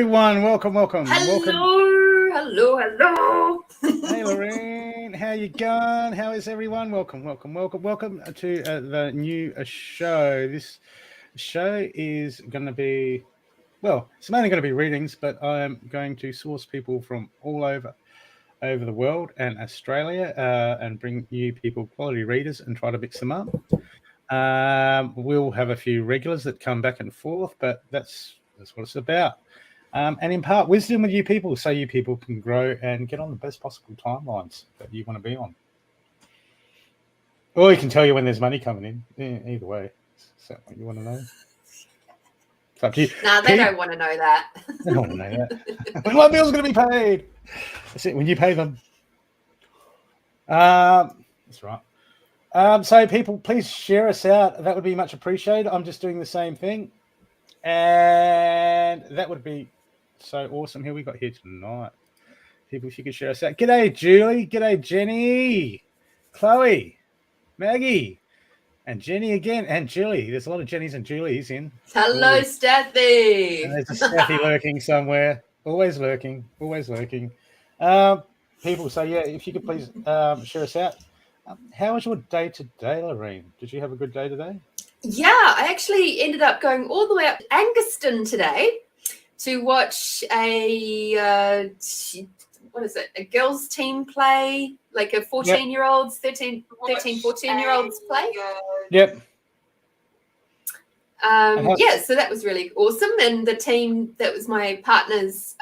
everyone. Welcome. Hello. Hey, Lorene. How you going? How is everyone? Welcome to the new show. This show is going to be, it's mainly going to be readings, but I'm going to source people from all over the world and Australia and bring you people, quality readers, and try to mix them up. We'll have a few regulars that come back and forth, but that's what it's about. And impart wisdom with you people so you people can grow and get on the best possible timelines that you want to be on. Or you can tell you when there's money coming in. Yeah, either way. Is that what you want to know? It's up to you. No, they don't want to know that. They don't want to know that. When my bill's going to be paid. That's it, when you pay them. That's right. So people, please share us out. That would be much appreciated. I'm just doing the same thing. And that would be so awesome. Who we got here tonight? People, if you could share us out. G'day, Julie. G'day, Jenny. Chloe. Maggie. And Jenny again. And Julie. There's a lot of Jennies and Julies in. Hello, Staffy. And there's a Staffy lurking somewhere. Always lurking. People, so yeah, if you could please share us out. How was your day today, Lorene? Did you have a good day today? Yeah, I actually ended up going all the way up to Angaston today to watch a girls team play, like a 14-year-olds, 13, 14-year-olds play. Yep. So that was really awesome. And the team that was my partner's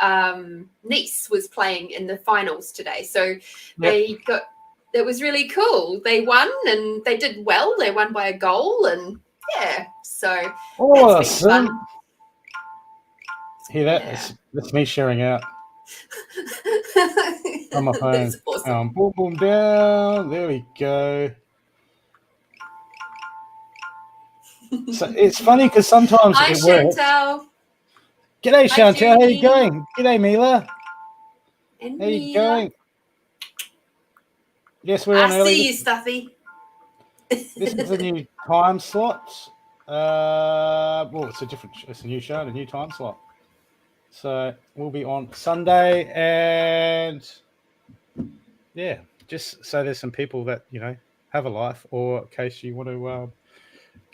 niece was playing in the finals today. So it was really cool. They won and they did well. They won by a goal and so awesome. Hear that? Yeah. That's me sharing out on my phone. That's awesome. Boom, boom, down. There we go. So it's funny because sometimes Hi, it works. Chantal. G'day, Chantal. How you going? G'day, Mila. And how you going? Yes, we're on early. I see you, Stuffy. This is a new time slot. It's a new show and a new time slot. So we'll be on Sunday, and just so there's some people that have a life, or in case you want to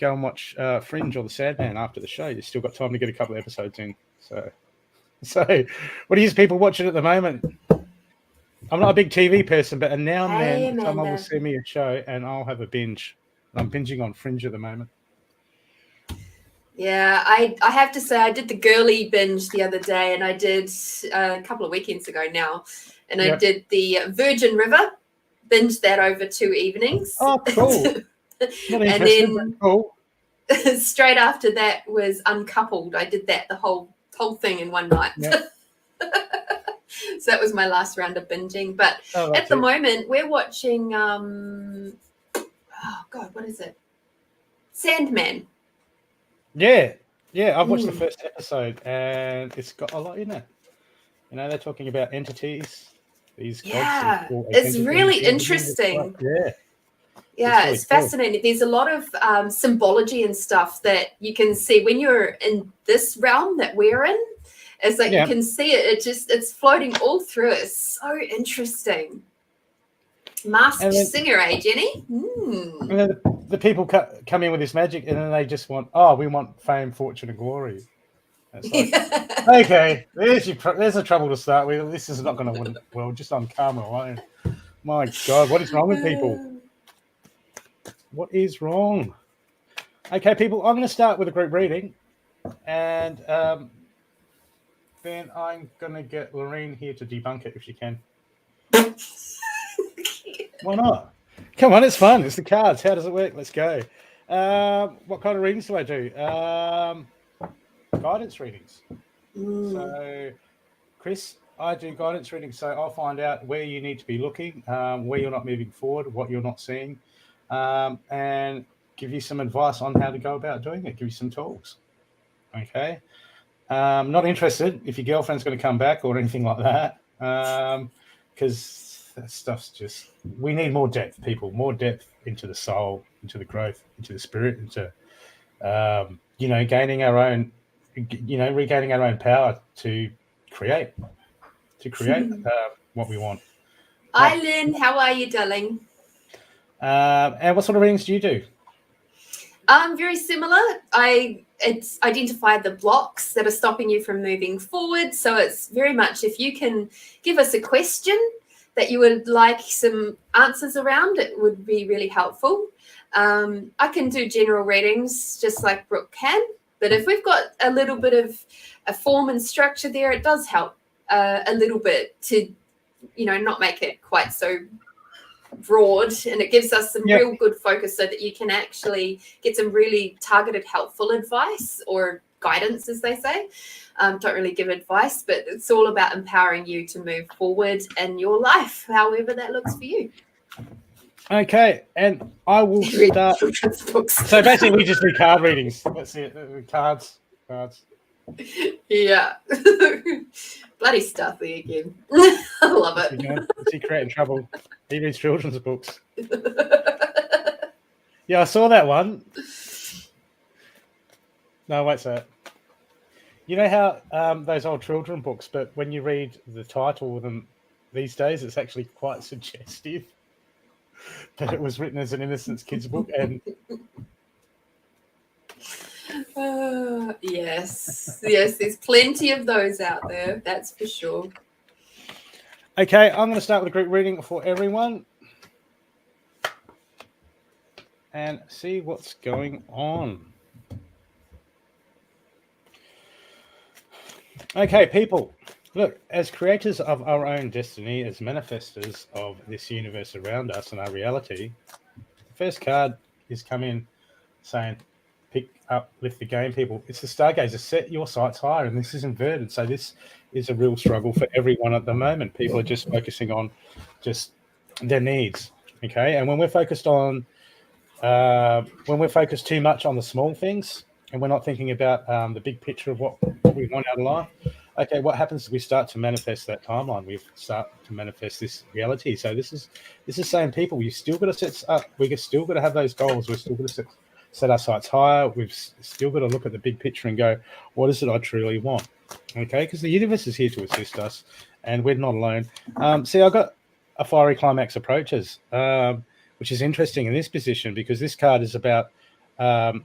go and watch Fringe or The Sandman after the show, you've still got time to get a couple of episodes in. So what are you people watching at the moment? I'm not a big TV person, but now and then someone will send me a show and I'll have a binge. I'm binging on Fringe at the moment. Yeah, I have to say I did the girly binge the other day, and I did a couple of weekends ago now, and I did the Virgin River, binged that over 2 evenings. Oh, cool. And then straight after that was Uncoupled. I did that the whole thing in one night. Yep. So that was my last round of binging. But at the moment, we're watching, what is it? Sandman. Yeah. I've watched the first episode, and it's got a lot in it. They're talking about entities. These gods. It's really interesting. Yeah, it's fascinating. There's a lot of symbology and stuff that you can see when you're in this realm that we're in. It's like you can see it. It's floating all through. It's so interesting. Masked singer, Jenny? And then the people come in with this magic, and then they just want, we want fame, fortune, and glory. And it's like, okay, there's a trouble to start with. This is not going to win well, just on karma alone. My God, what is wrong with people? What is wrong? Okay, people, I'm going to start with a group reading, and then I'm going to get Lorene here to debunk it if she can. Why not? Come on, it's fun. It's the cards. How does it work? Let's go. What kind of readings do I do? Guidance readings. So, Chris, I do guidance readings. So I'll find out where you need to be looking, where you're not moving forward, what you're not seeing, and give you some advice on how to go about doing it. Give you some tools. Okay. Not interested if your girlfriend's going to come back or anything like that, because that stuff's just, we need more depth, people, more depth into the soul, into the growth, into the spirit, into, gaining our own regaining our own power to create what we want. Hi, Lynn. How are you, darling? And what sort of readings do you do? Very similar. It's identified the blocks that are stopping you from moving forward. So it's very much if you can give us a question that you would like some answers around, it would be really helpful. I can do general readings just like Brooke can, but if we've got a little bit of a form and structure there, it does help a little bit to, not make it quite so broad, and it gives us some real good focus so that you can actually get some really targeted, helpful advice or guidance, as they say. Don't really give advice, but it's all about empowering you to move forward in your life, however that looks for you. Okay, and I will start. So basically, we just do card readings. That's it. Cards. Yeah. Bloody stuffy again. I love it. Is he creating trouble? He reads children's books. Yeah, I saw that one. No, wait, sir. You know how those old children books, but when you read the title of them these days, it's actually quite suggestive that it was written as an innocent kid's book. And yes, there's plenty of those out there, that's for sure. Okay, I'm going to start with a group reading for everyone and see what's going on. Okay, people, look, as creators of our own destiny, as manifestors of this universe around us and our reality, the first card is coming saying, pick up, lift the game, people. It's the Stargazer, set your sights higher, and this is inverted. So this is a real struggle for everyone at the moment. People are just focusing on just their needs, okay? And when we're focused on, when we're focused too much on the small things, and we're not thinking about the big picture of what we want out of life, okay, what happens is we start to manifest that timeline. We start to manifest this reality. So this is saying, people, you still got to set up. We still got to have those goals. We're still got to set our sights higher. We've still got to look at the big picture and go, what is it I truly want? Okay, because the universe is here to assist us, and we're not alone. See, I got a fiery climax approaches, which is interesting in this position because this card is about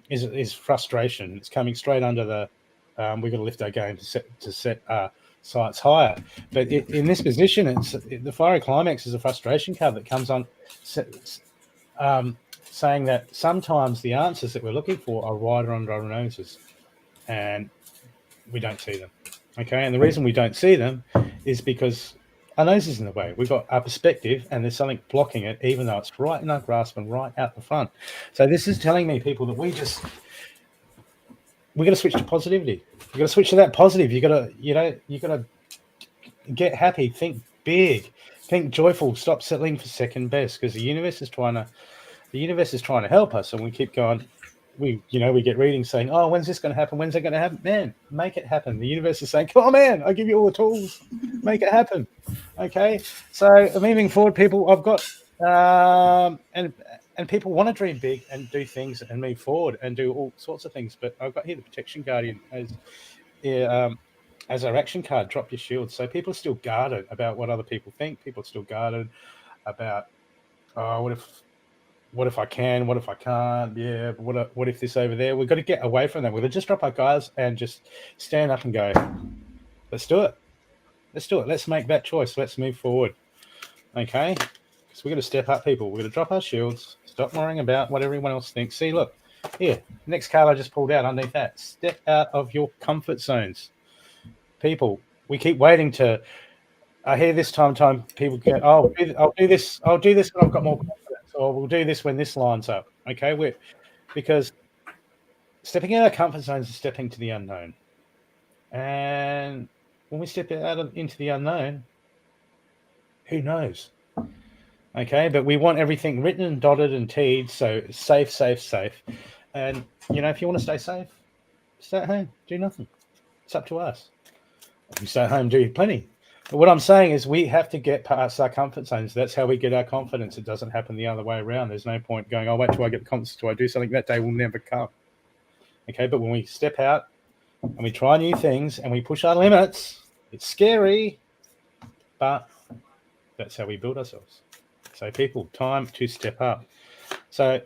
is frustration. It's coming straight under the we've got to lift our game to set our sights higher. But in this position, the fiery climax is a frustration card that comes on, saying that sometimes the answers that we're looking for are right under our noses, and we don't see them. Okay, and the reason we don't see them is because our nose is in the way. We've got our perspective, and there's something blocking it, even though it's right in our grasp and right out the front. So this is telling me, people, that we got to switch to positivity. You got to switch to that positive. You got to get happy, think big, think joyful. Stop settling for second best, because the universe is trying to help us, and we keep going. We get readings saying, "Oh, when's this going to happen? When's that going to happen?" Man, make it happen. The universe is saying, "Come on, man! I give you all the tools. Make it happen." Okay. So moving forward, people, I've got and people want to dream big and do things and move forward and do all sorts of things. But I've got here the Protection Guardian as our action card. Drop your shield. So people are still guarded about what other people think. People are still guarded about, oh, what if I can? What if I can't? Yeah, but what if this over there? We've got to get away from that. We've got to just drop our guards and just stand up and go, let's do it. Let's do it. Let's make that choice. Let's move forward. Okay? Because we've got to step up, people. We've got to drop our shields. Stop worrying about what everyone else thinks. See, look, here, next card I just pulled out underneath that. Step out of your comfort zones. People, we keep waiting to, I hear this time people get, oh, I'll do this when I've got more confidence. Or we'll do this when this lines up. Okay, because stepping out of our comfort zones is stepping to the unknown. And when we step out into the unknown, who knows? Okay, but we want everything written and dotted and T'd, so safe. And, if you want to stay safe, stay at home, do nothing. It's up to us. If you stay at home, do plenty. But what I'm saying is we have to get past our comfort zones. That's how we get our confidence. It doesn't happen the other way around. There's no point going, oh, wait till I get the confidence till I do something. That day will never come. Okay, but when we step out and we try new things and we push our limits. It's scary, but that's how we build ourselves. So people, time to step up. So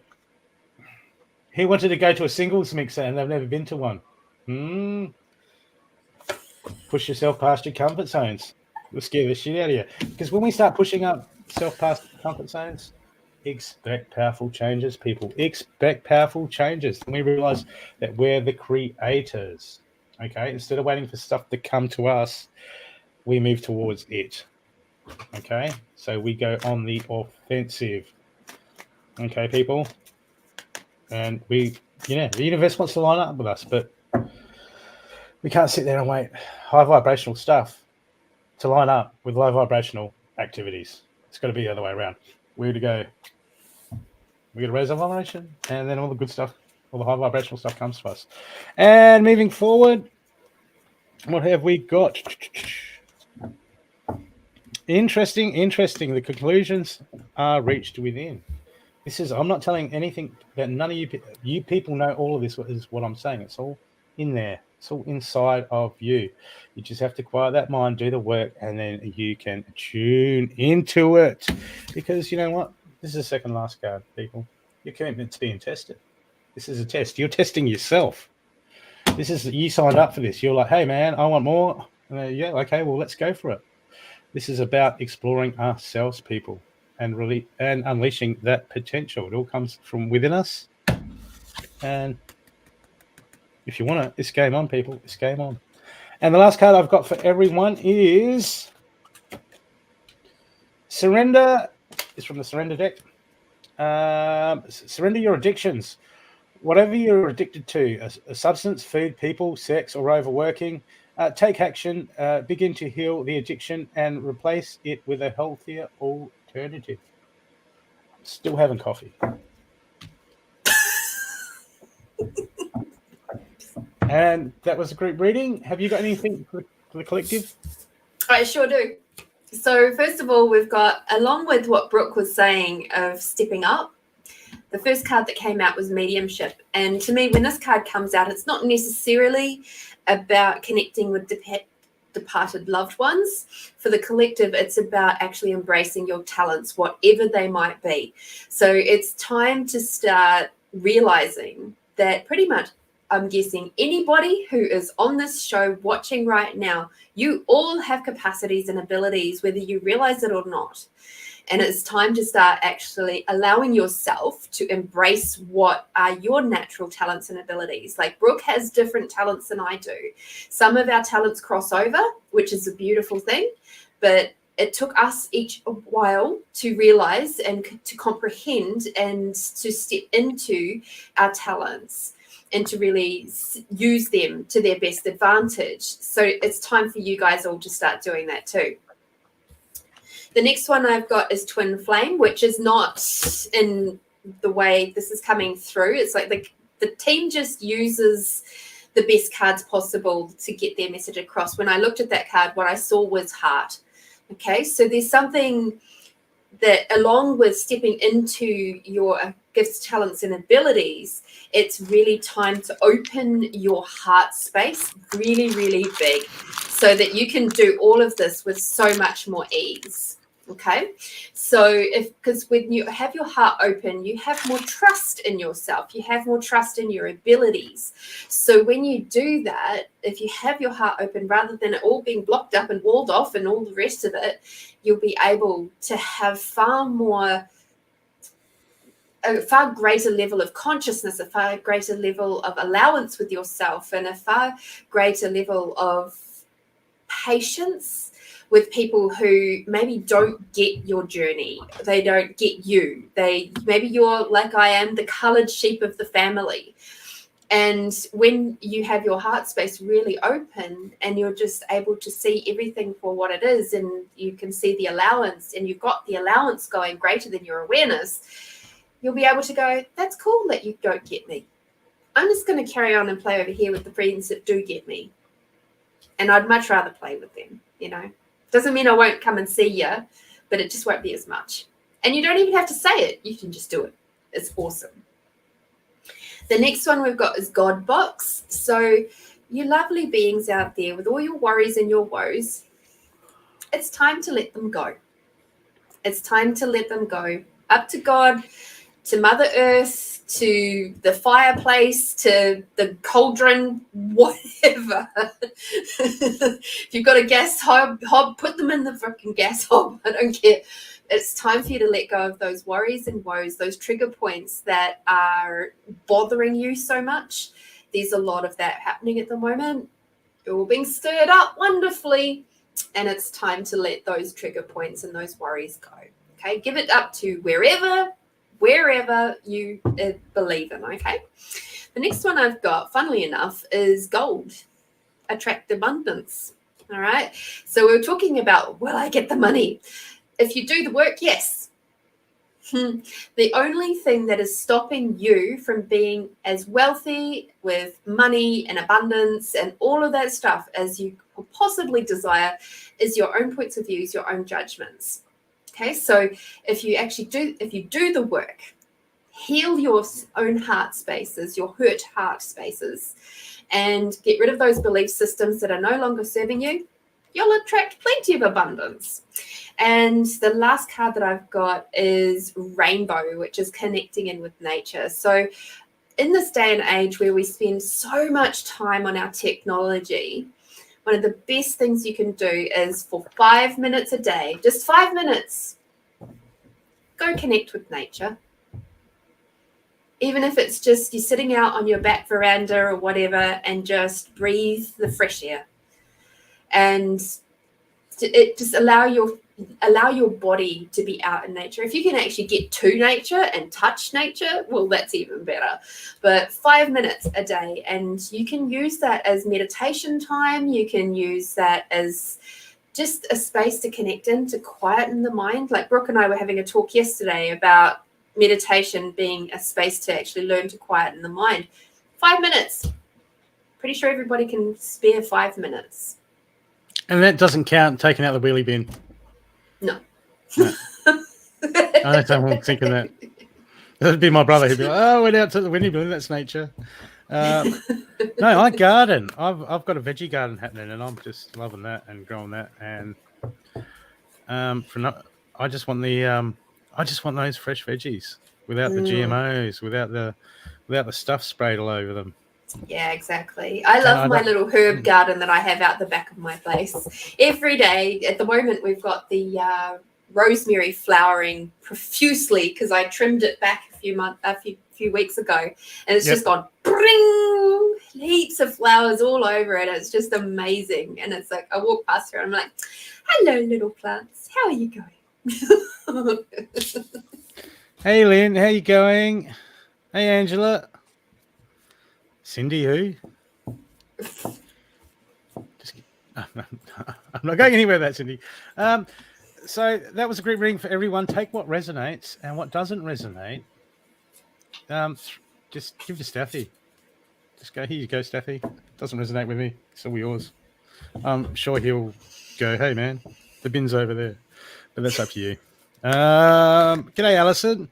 he wanted to go to a singles mixer and they've never been to one. Push yourself past your comfort zones. It'll scare the shit out of you. Because when we start pushing up self past comfort zones, expect powerful changes, people. Expect powerful changes. And we realize that we're the creators. Okay? Instead of waiting for stuff to come to us, we move towards it. Okay? So we go on the offensive. Okay, people? And the universe wants to line up with us, but we can't sit there and wait high vibrational stuff to line up with low vibrational activities. It's got to be the other way around. We got to raise our vibration, and then all the good stuff, all the high vibrational stuff comes to us. And moving forward, what have we got? Interesting. The conclusions are reached within. I'm not telling anything that none of you people know. All of this is what I'm saying. It's all in there. It's all inside of you. You just have to quiet that mind, do the work, and then you can tune into it. Because you know what? This is the second last card, people. Your commitment's being tested. This is a test. You're testing yourself. You signed up for this. You're like, hey, man, I want more. Yeah, okay, well, let's go for it. This is about exploring ourselves, people, and unleashing that potential. It all comes from within us. And if you want it, it's game on, people. It's game on. And the last card I've got for everyone is Surrender. It's from the Surrender deck. Surrender your addictions. Whatever you're addicted to, a substance, food, people, sex, or overworking, take action, begin to heal the addiction, and replace it with a healthier alternative. Still having coffee. And that was a group reading. Have you got anything for the collective? I sure do. So first of all, we've got, along with what Brooke was saying of stepping up, the first card that came out was mediumship. And to me, when this card comes out, it's not necessarily about connecting with departed loved ones. For the collective, it's about actually embracing your talents, whatever they might be. So it's time to start realizing that pretty much, I'm guessing anybody who is on this show watching right now, you all have capacities and abilities, whether you realize it or not. And it's time to start actually allowing yourself to embrace what are your natural talents and abilities. Like Brooke has different talents than I do. Some of our talents cross over, which is a beautiful thing, but it took us each a while to realize and to comprehend and to step into our talents and to really use them to their best advantage. So it's time for you guys all to start doing that too. The next one I've got is Twin Flame, which is not in the way this is coming through. It's like the team just uses the best cards possible to get their message across. When I looked at that card, what I saw was heart. Okay, so there's something that along with stepping into your gifts, talents, and abilities, it's really time to open your heart space really, really big so that you can do all of this with so much more ease. Okay, so because when you have your heart open, you have more trust in yourself, you have more trust in your abilities. So when you do that, if you have your heart open, rather than it all being blocked up and walled off and all the rest of it, you'll be able to have a far greater level of consciousness, a far greater level of allowance with yourself, and a far greater level of patience with people who maybe don't get your journey. They don't get you. Maybe you're like I am, the colored sheep of the family. And when you have your heart space really open and you're just able to see everything for what it is, and you can see the allowance, and you've got the allowance going greater than your awareness, you'll be able to go, that's cool that you don't get me. I'm just going to carry on and play over here with the friends that do get me. And I'd much rather play with them, you know. Doesn't mean I won't come and see you, but it just won't be as much. And you don't even have to say it. You can just do it. It's awesome. The next one we've got is God Box. So you lovely beings out there with all your worries and your woes, it's time to let them go. It's time to let them go. Up to God, to Mother Earth, to the fireplace, to the cauldron, whatever. If you've got a gas hob, put them in the freaking gas hob. I don't care. It's time for you to let go of those worries and woes, those trigger points that are bothering you so much. There's a lot of that happening at the moment. You're all being stirred up wonderfully, and it's time to let those trigger points and those worries go. Okay, give it up to wherever you believe in. Okay, the next one I've got, funnily enough, is gold. Attract abundance. All right, so we're talking about, will I get the money? If you do the work, yes. The only thing that is stopping you from being as wealthy with money and abundance and all of that stuff as you could possibly desire is your own points of views, your own judgments. Okay, so if you do the work, heal your own heart spaces, your hurt heart spaces, and get rid of those belief systems that are no longer serving you, you'll attract plenty of abundance. And the last card that I've got is Rainbow, which is connecting in with nature. So in this day and age where we spend so much time on our technology, one of the best things you can do is for 5 minutes a day, just 5 minutes, go connect with nature. Even if it's just you're sitting out on your back veranda or whatever and just breathe the fresh air. And it just allow your body to be out in nature. If you can actually get to nature and touch nature, well, that's even better. But 5 minutes a day, and you can use that as meditation time. You can use that as just a space to connect in, to quieten the mind. Like Brooke and I were having a talk yesterday about meditation being a space to actually learn to quieten the mind. 5 minutes. Pretty sure everybody can spare 5 minutes. And that doesn't count taking out the wheelie bin. No. I don't think of that. That'd be my brother. He'd be like, "Oh, went out to the wheelie bin. That's nature." No, I garden. I've got a veggie garden happening, and I'm just loving that and growing that. And I just want those fresh veggies without the GMOs, without the stuff sprayed all over them. Yeah, exactly. I love my little herb garden that I have out the back of my place. Every day, at the moment, we've got the rosemary flowering profusely because I trimmed it back a few weeks ago, and it's just gone bring, heaps of flowers all over it. It's just amazing, and it's like I walk past her, and I'm like, "Hello, little plants. How are you going?" Hey, Lynn. How you going? Hey, Angela. Cindy, who? I'm not going anywhere with that, Cindy. So that was a great reading for everyone. Take what resonates and what doesn't resonate. Just give to Steffi. Just go, here you go, Steffi. Doesn't resonate with me. It's all yours. I'm sure he'll go, hey, man, the bin's over there. But that's up to you. G'day, Alison.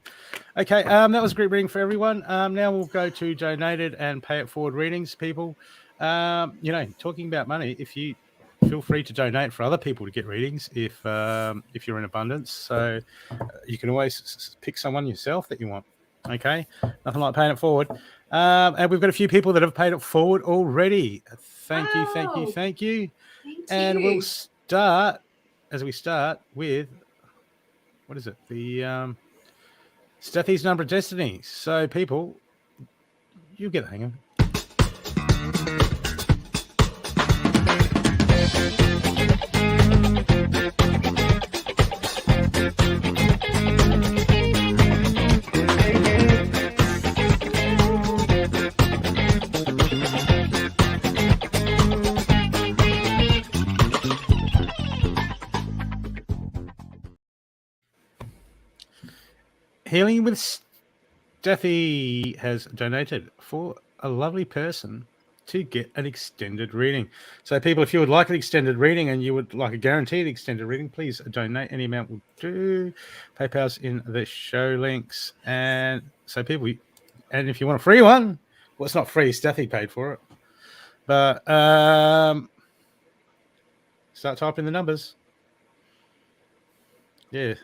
Okay, that was a great reading for everyone. Now we'll go to donated and pay it forward readings, people. Talking about money, if you feel free to donate for other people to get readings if you're in abundance. So you can always pick someone yourself that you want. Okay, nothing like paying it forward. And we've got a few people that have paid it forward already. Thank you. And we'll start with, what is it? The Steffi's number of destiny. So people, you get the hang of it. Healing with Steffi has donated for a lovely person to get an extended reading. So people, if you would like an extended reading and you would like a guaranteed extended reading, please donate. Any amount will do. PayPal's in the show links. And so people, and if you want a free one, well, it's not free. Steffi paid for it. But start typing the numbers. Yeah.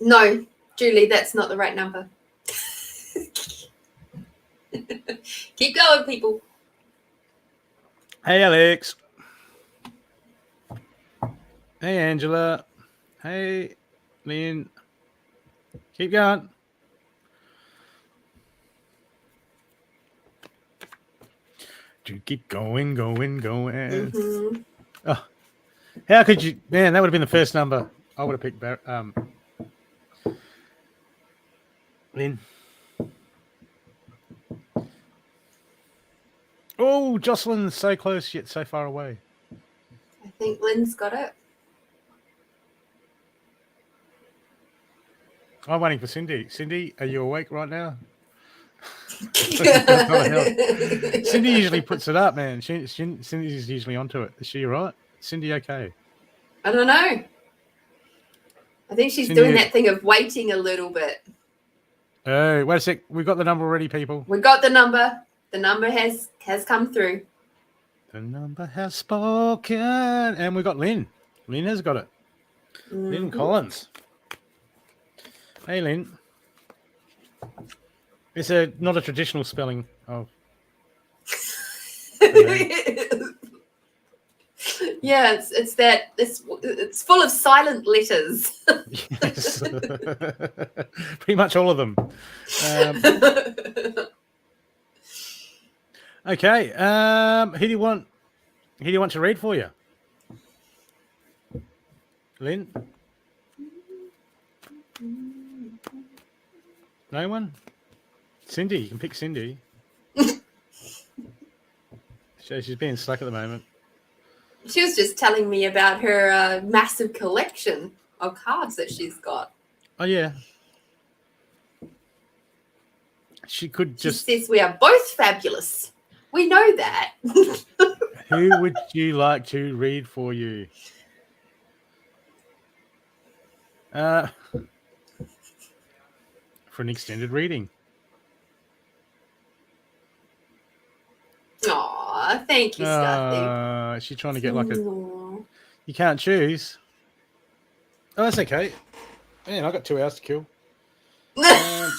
No, Julie, that's not the right number. Keep going, people. Hey, Alex. Hey, Angela. Hey, Lynn. Keep going. To keep going. Mm-hmm. Oh, how could you? Man, that would have been the first number. I would have picked Lynn. Oh, Jocelyn's so close yet so far away. I think Lynn's got it. I'm waiting for Cindy. Cindy, are you awake right now? Cindy usually puts it up, man. Cindy's usually onto it. Is she all right? Cindy okay? I don't know. I think she's doing that thing of waiting a little bit. Oh, wait a sec. We've got the number already, people. We got the number. The number has come through. The number has spoken. And we got Lynn. Lynn has got it. Mm-hmm. Lynn Collins. Hey, Lynn. It's not a traditional spelling of. Yeah, it's full of silent letters. Yes. Pretty much all of them. Okay. Who do you want to read for you? Lynn? No one? Cindy, you can pick Cindy. She's being slack at the moment. She was just telling me about her massive collection of cards that she's got. Oh, yeah. She says we are both fabulous. We know that. Who would you like to read for you? For an extended reading. Aw, thank you, Stuffy. She's trying to get like a... You can't choose. Oh, that's okay. Man, I got 2 hours to kill. Oh,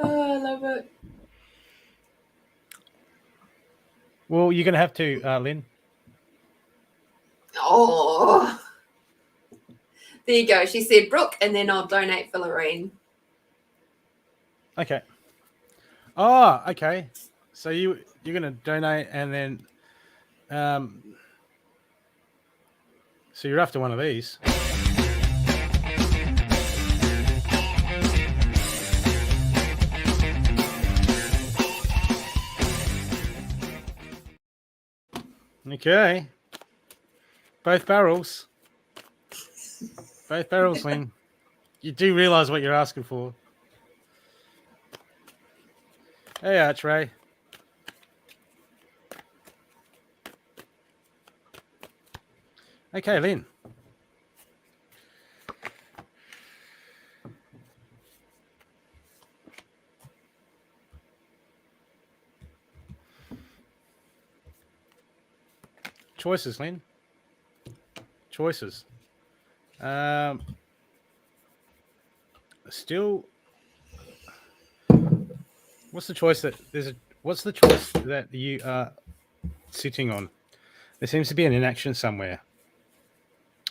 I love it. Well, you're going to have to, Lynn. Oh. There you go. She said Brooke, and then I'll donate for Lorene. Okay. Oh, okay. So you're going to donate, and then so you're after one of these. Okay. Both barrels. Both barrels, Lynn. You do realise what you're asking for. Hey, Archray. Okay, Lynn. Choices, Lynn. Choices. Still, what's the choice that what's the choice that you are sitting on? There seems to be an inaction somewhere.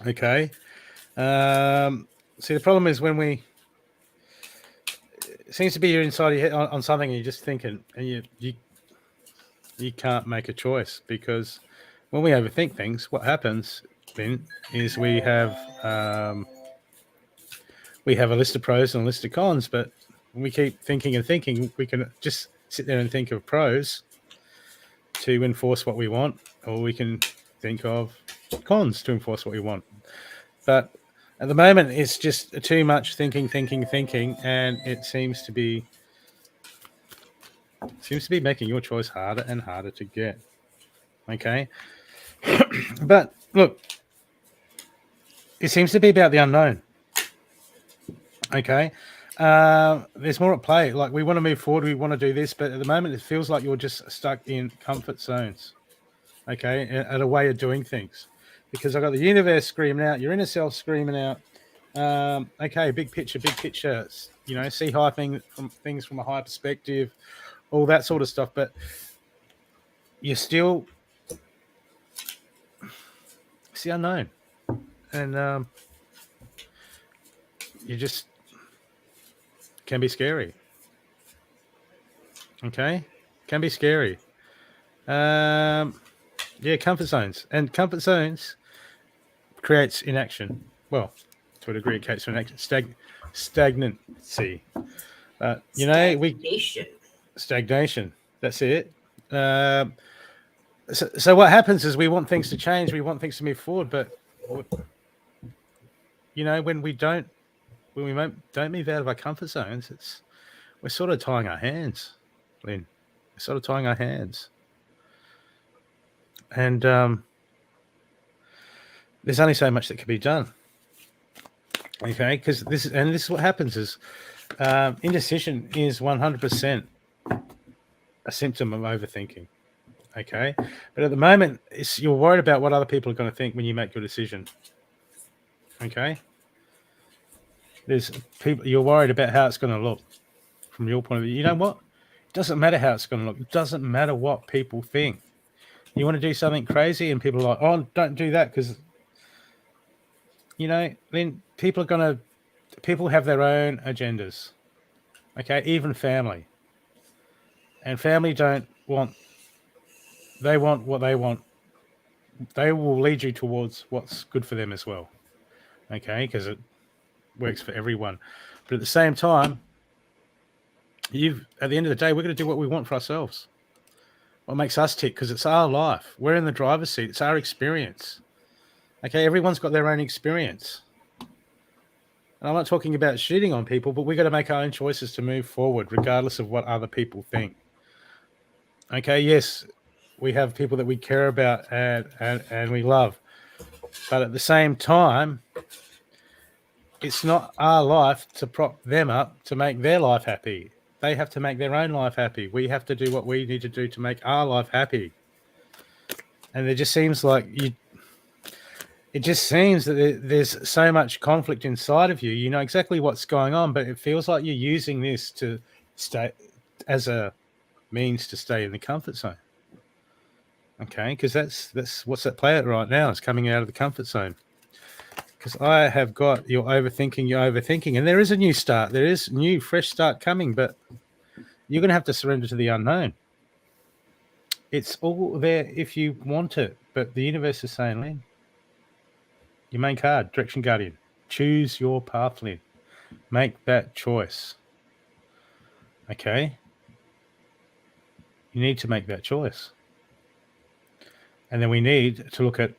Okay. See, the problem is when it seems to be you're inside your head on something and you're just thinking, and you can't make a choice, because when we overthink things, what happens then is we have a list of pros and a list of cons, but when we keep thinking and thinking, we can just sit there and think of pros to enforce what we want, or we can think of cons to enforce what we want. But at the moment, it's just too much thinking, and it seems to be making your choice harder and harder to get. Okay. But look, it seems to be about the unknown. Okay. There's more at play. Like, we want to move forward, we want to do this, but at the moment it feels like you're just stuck in comfort zones, okay, at a way of doing things. Because I've got the universe screaming out, your inner self screaming out, okay, big picture, you know, see high things from a high perspective, all that sort of stuff, but you're still, it's the unknown, and you just can be scary. Okay, can be scary. Yeah, comfort zones, and comfort zones creates inaction. Well, to a degree, it creates inaction, stagnancy. You know, stagnation. That's it. So what happens is we want things to change, we want things to move forward, but you know, when we don't move out of our comfort zones, we're sort of tying our hands, Lynn. We're sort of tying our hands, and there's only so much that can be done. Okay, because this is what happens is indecision is 100% a symptom of overthinking. Okay, but at the moment, you're worried about what other people are going to think when you make your decision. Okay, there's people, you're worried about how it's going to look from your point of view. You know what? It doesn't matter how it's going to look. It doesn't matter what people think. You want to do something crazy, and people are like, "Oh, don't do that," because you know, then people have their own agendas. Okay, even family, and family don't want. They want what they want. They will lead you towards what's good for them as well. Okay, because it works for everyone. But at the same time, at the end of the day, we're going to do what we want for ourselves. What makes us tick, because it's our life. We're in the driver's seat. It's our experience. Okay, everyone's got their own experience. And I'm not talking about shooting on people, but we've got to make our own choices to move forward, regardless of what other people think. Okay, yes, we have people that we care about and we love. But at the same time, it's not our life to prop them up to make their life happy. They have to make their own life happy. We have to do what we need to do to make our life happy. And it just seems like that there's so much conflict inside of you. You know exactly what's going on, but it feels like you're using this to stay as a means to stay in the comfort zone. Okay, because that's what's at play right now. It's coming out of the comfort zone. Because I have got you're overthinking, and there is a new start. There is a new, fresh start coming, but you're going to have to surrender to the unknown. It's all there if you want it, but the universe is saying, Lynn, your main card, Direction Guardian, choose your path, Lynn. Make that choice. Okay? You need to make that choice. And then we need to look at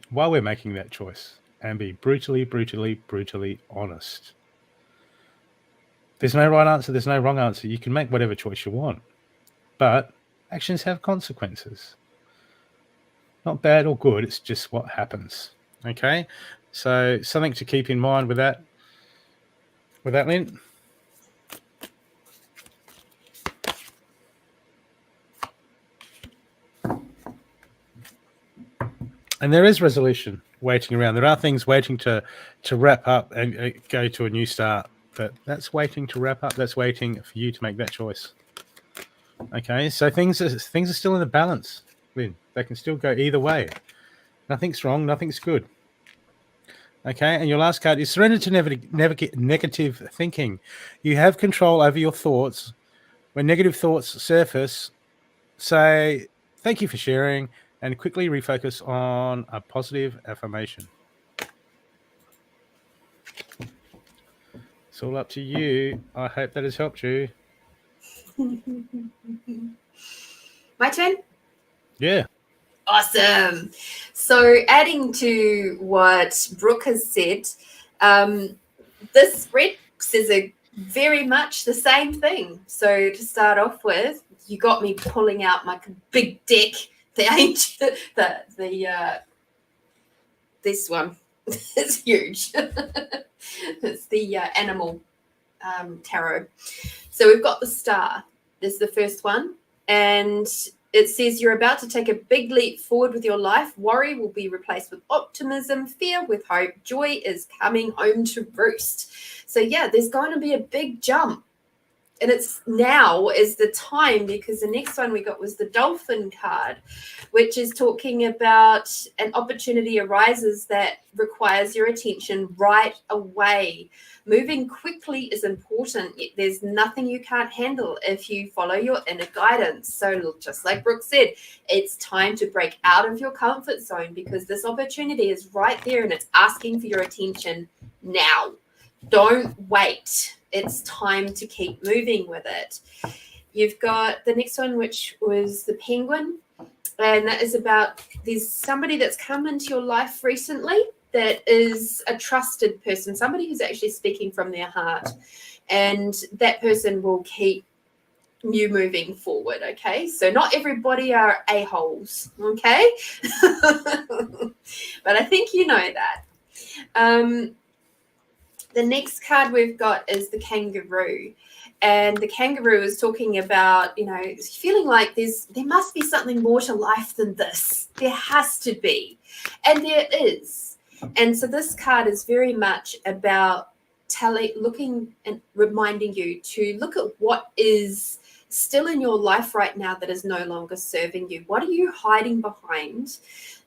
why we're making that choice and be brutally honest. There's no right answer. There's no wrong answer. You can make whatever choice you want, but actions have consequences. Not bad or good. It's just what happens. Okay. So something to keep in mind with that, Lynn. And there is resolution waiting around. There are things waiting to wrap up and go to a new start. But that's waiting to wrap up. That's waiting for you to make that choice. Okay, so things are still in the balance, Lynn. They can still go either way. Nothing's wrong. Nothing's good. Okay, and your last card is surrender to negative thinking. You have control over your thoughts. When negative thoughts surface, say thank you for sharing, and quickly refocus on a positive affirmation. It's all up to you. I hope that has helped you. My turn? Yeah. Awesome. So adding to what Brooke has said, this spread says very much the same thing. So to start off with, you got me pulling out my big deck. This one is huge. It's the animal tarot. So we've got the Star. This is the first one. And it says you're about to take a big leap forward with your life. Worry will be replaced with optimism, fear with hope. Joy is coming home to roost. So yeah, there's going to be a big jump. And it's now is the time, because the next one we got was the Dolphin Card, which is talking about an opportunity arises that requires your attention right away. Moving quickly is important. There's nothing you can't handle if you follow your inner guidance. So just like Brooke said, it's time to break out of your comfort zone, because this opportunity is right there and it's asking for your attention now. Don't wait. It's time to keep moving with it. You've got the next one, which was the Penguin. And that is about there's somebody that's come into your life recently that is a trusted person, somebody who's actually speaking from their heart. And that person will keep you moving forward, okay? So not everybody are a-holes, okay? But I think you know that. The next card we've got is the Kangaroo. And the Kangaroo is talking about, feeling like there must be something more to life than this. There has to be. And there is. And so this card is very much about looking and reminding you to look at what is still in your life right now that is no longer serving you. What are you hiding behind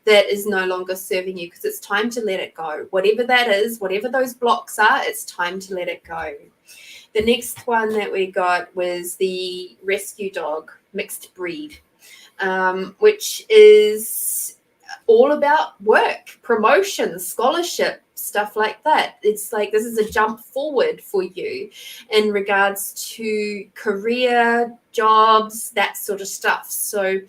that is no longer serving you? Because it's time to let it go. Whatever that is, whatever those blocks are, it's time to let it go. The next one that we got was the Rescue Dog, mixed breed, which is all about work, promotion, scholarship, stuff like that. It's like this is a jump forward for you in regards to career, jobs, that sort of stuff. So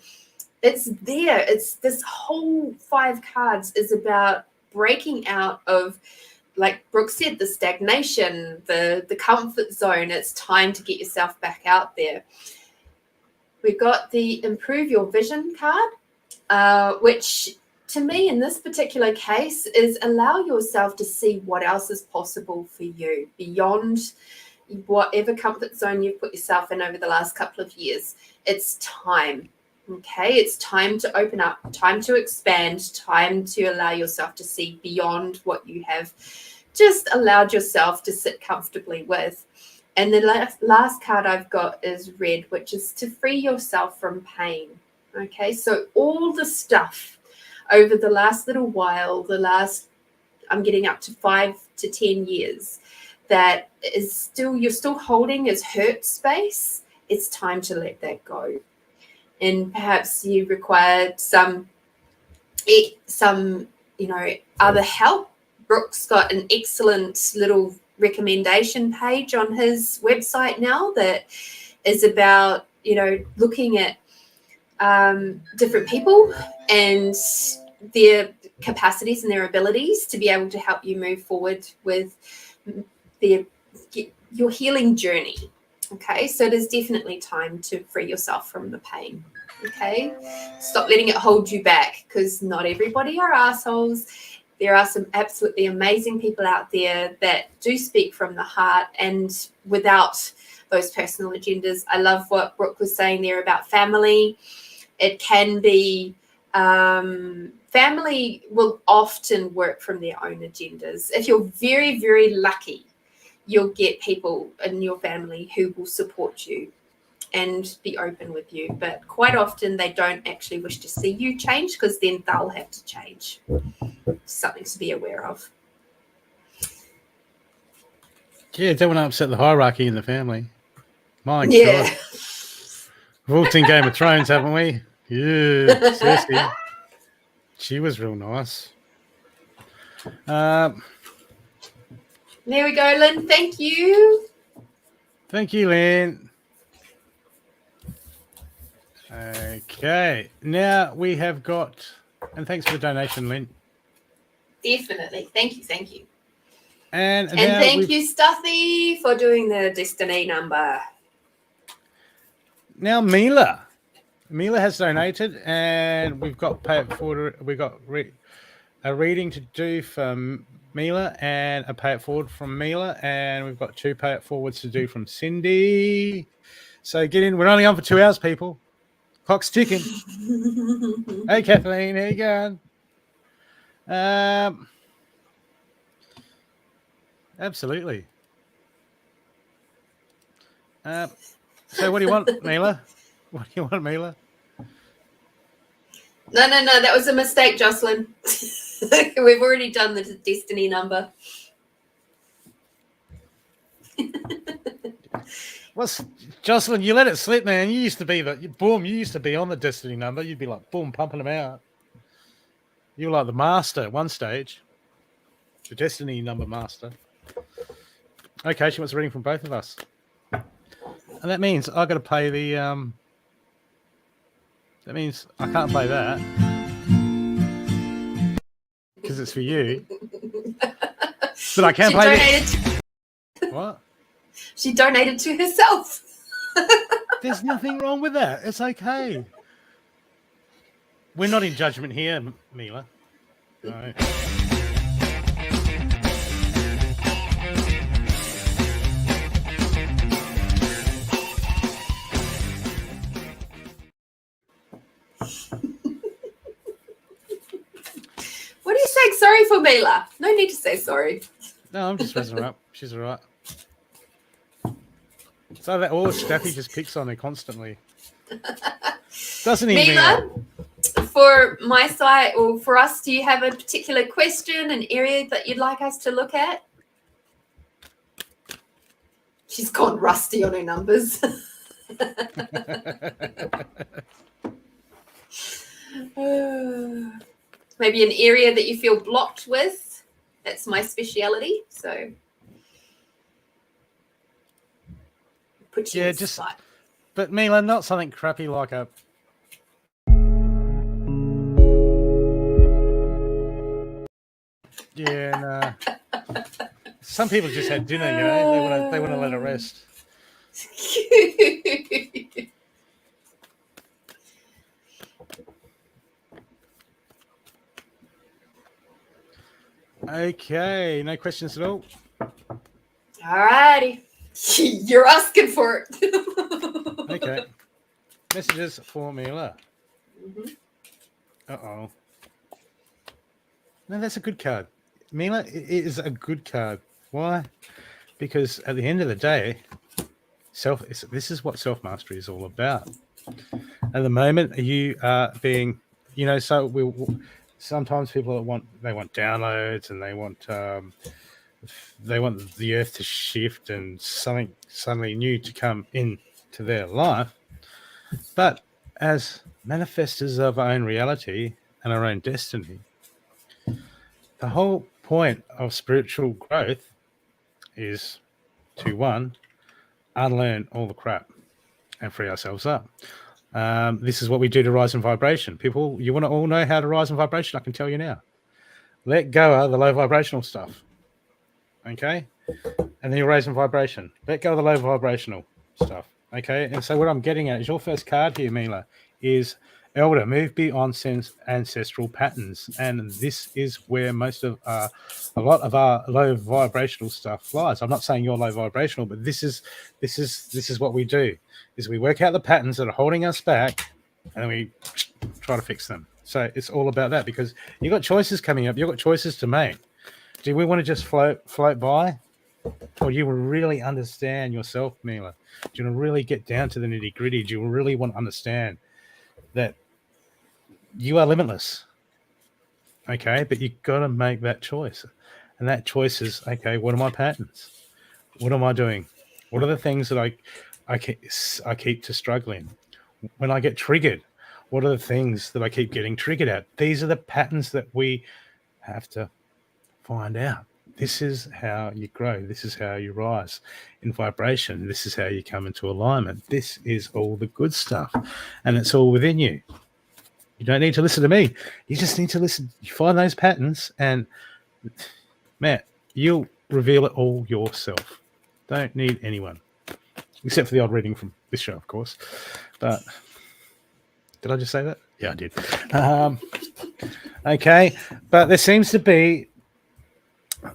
it's there. It's this whole 5 cards is about breaking out of, like Brooke said, the stagnation, the comfort zone. It's time to get yourself back out there. We've got the Improve Your Vision card, which to me in this particular case is allow yourself to see what else is possible for you beyond whatever comfort zone you've put yourself in over the last couple of years. It's time. Okay, it's time to open up, time to expand, time to allow yourself to see beyond what you have just allowed yourself to sit comfortably with. And the last card I've got is red, which is to free yourself from pain. Okay, so all the stuff over the last little while, I'm getting up to 5 to 10 years, that is you're still holding as hurt space. It's time to let that go. And perhaps you require some other help. Brooke's got an excellent little recommendation page on his website now that is about, looking at different people and their capacities and their abilities to be able to help you move forward with your healing journey. Okay, so it is definitely time to free yourself from the pain. Okay, stop letting it hold you back, because not everybody are assholes. There are some absolutely amazing people out there that do speak from the heart and without those personal agendas. I love what Brooke was saying there about family. It can be family will often work from their own agendas. If you're very, very lucky, you'll get people in your family who will support you and be open with you. But quite often they don't actually wish to see you change, because then they'll have to change. Something to be aware of. Yeah, don't want to upset the hierarchy in the family. My God. We've all seen Game of Thrones, haven't we? Yeah, Cersei. She was real nice. There we go, Lynn. Thank you. Thank you, Lynn. Okay. Now we have got, and thanks for the donation, Lynn. Definitely. Thank you. And thank you, Stuffy, for doing the Destiny number. Now Mila has donated, and we've got a reading to do for Mila, and a pay it forward from Mila, and we've got 2 pay it forwards to do from Cindy. So get in. We're only on for 2 hours, people. Clock's ticking. Hey, Kathleen, how you going? Absolutely. So what do you want, Mila? What do you want, Mila? No. That was a mistake, Jocelyn. We've already done the destiny number. What's Jocelyn? You let it slip, man. You used to be You used to be on the destiny number. You'd be like, boom, pumping them out. You were like the master at one stage, the destiny number master. Okay, she wants a reading from both of us, and that means I got to play the. That means I can't play that because it's for you. But I can't play what? She donated to herself. There's nothing wrong with that. It's okay. We're not in judgment here, Mila. No. What are you saying sorry for, Mila? No need to say sorry. No, I'm just raising her up. She's all right. So that Staffy just picks on her constantly. Doesn't he, Mila? For my side, or for us, do you have a particular question, an area that you'd like us to look at? She's gone rusty on her numbers. Maybe an area that you feel blocked with. That's my speciality. So put you but Mila, not something crappy like a. Yeah, no. Some people just had dinner, you know. They want to let it rest. Okay, no questions at all. All righty. You're asking for it. Okay. Messages for Mila. Mm-hmm. Uh-oh. No, that's a good card. Mila, it is a good card. Why? Because at the end of the day, this is what self-mastery is all about. At the moment, you are being, you know, sometimes people want downloads and they want the earth to shift and something suddenly new to come into their life. But as manifestors of our own reality and our own destiny, the whole point of spiritual growth is to, one, unlearn all the crap and free ourselves up. This is what we do to rise in vibration. People, you want to all know how to rise in vibration? I can tell you now. Let go of the low vibrational stuff. Okay? And then you raise in vibration. Let go of the low vibrational stuff. Okay? And so what I'm getting at is your first card here, Mila, is Elder, move beyond ancestral patterns. And this is where a lot of our low vibrational stuff lies. I'm not saying you're low vibrational, but this is what we do, is we work out the patterns that are holding us back and then we try to fix them. So it's all about that, because you've got choices coming up. You've got choices to make. Do we want to just float by? Or do you really understand yourself, Mila? Do you want to really get down to the nitty gritty? Do you really want to understand that you are limitless? Okay, but you've got to make that choice. And that choice is, okay, what are my patterns? What am I doing? What are the things that I keep to struggling? When I get triggered, what are the things that I keep getting triggered at? These are the patterns that we have to find out. This is how you grow. This is how you rise in vibration. This is how you come into alignment. This is all the good stuff. And it's all within you. You don't need to listen to me. You just need to listen. You find those patterns and, Matt, you'll reveal it all yourself. Don't need anyone. Except for the odd reading from this show, of course. But did I just say that? Yeah, I did. Okay. But there seems to be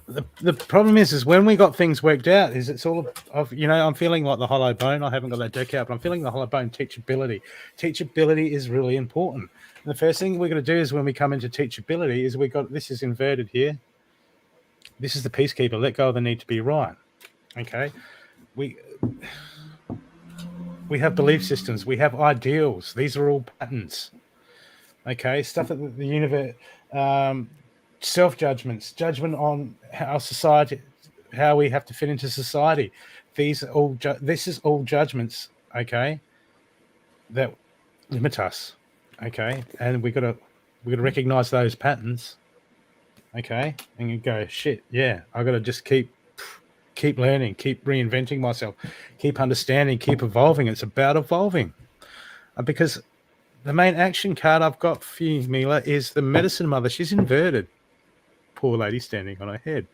The problem is when we got things worked out, is it's all of, I'm feeling like the hollow bone. I haven't got that deck out, but I'm feeling the hollow bone teachability. Teachability is really important. And the first thing we're going to do is when we come into teachability is this is inverted here. This is the peacekeeper. Let go of the need to be right. Okay. We have belief systems. We have ideals. These are all patterns. Okay. Stuff that the universe, self-judgments, judgment on our society, how we have to fit into society. This is all judgments, okay, that limit us, okay, and we got to recognize those patterns, okay, and you go, shit, yeah, I got to just keep learning, keep reinventing myself, keep understanding, keep evolving. It's about evolving, because the main action card I've got for you, Mila, is the Medicine Mother. She's inverted. Poor lady standing on her head.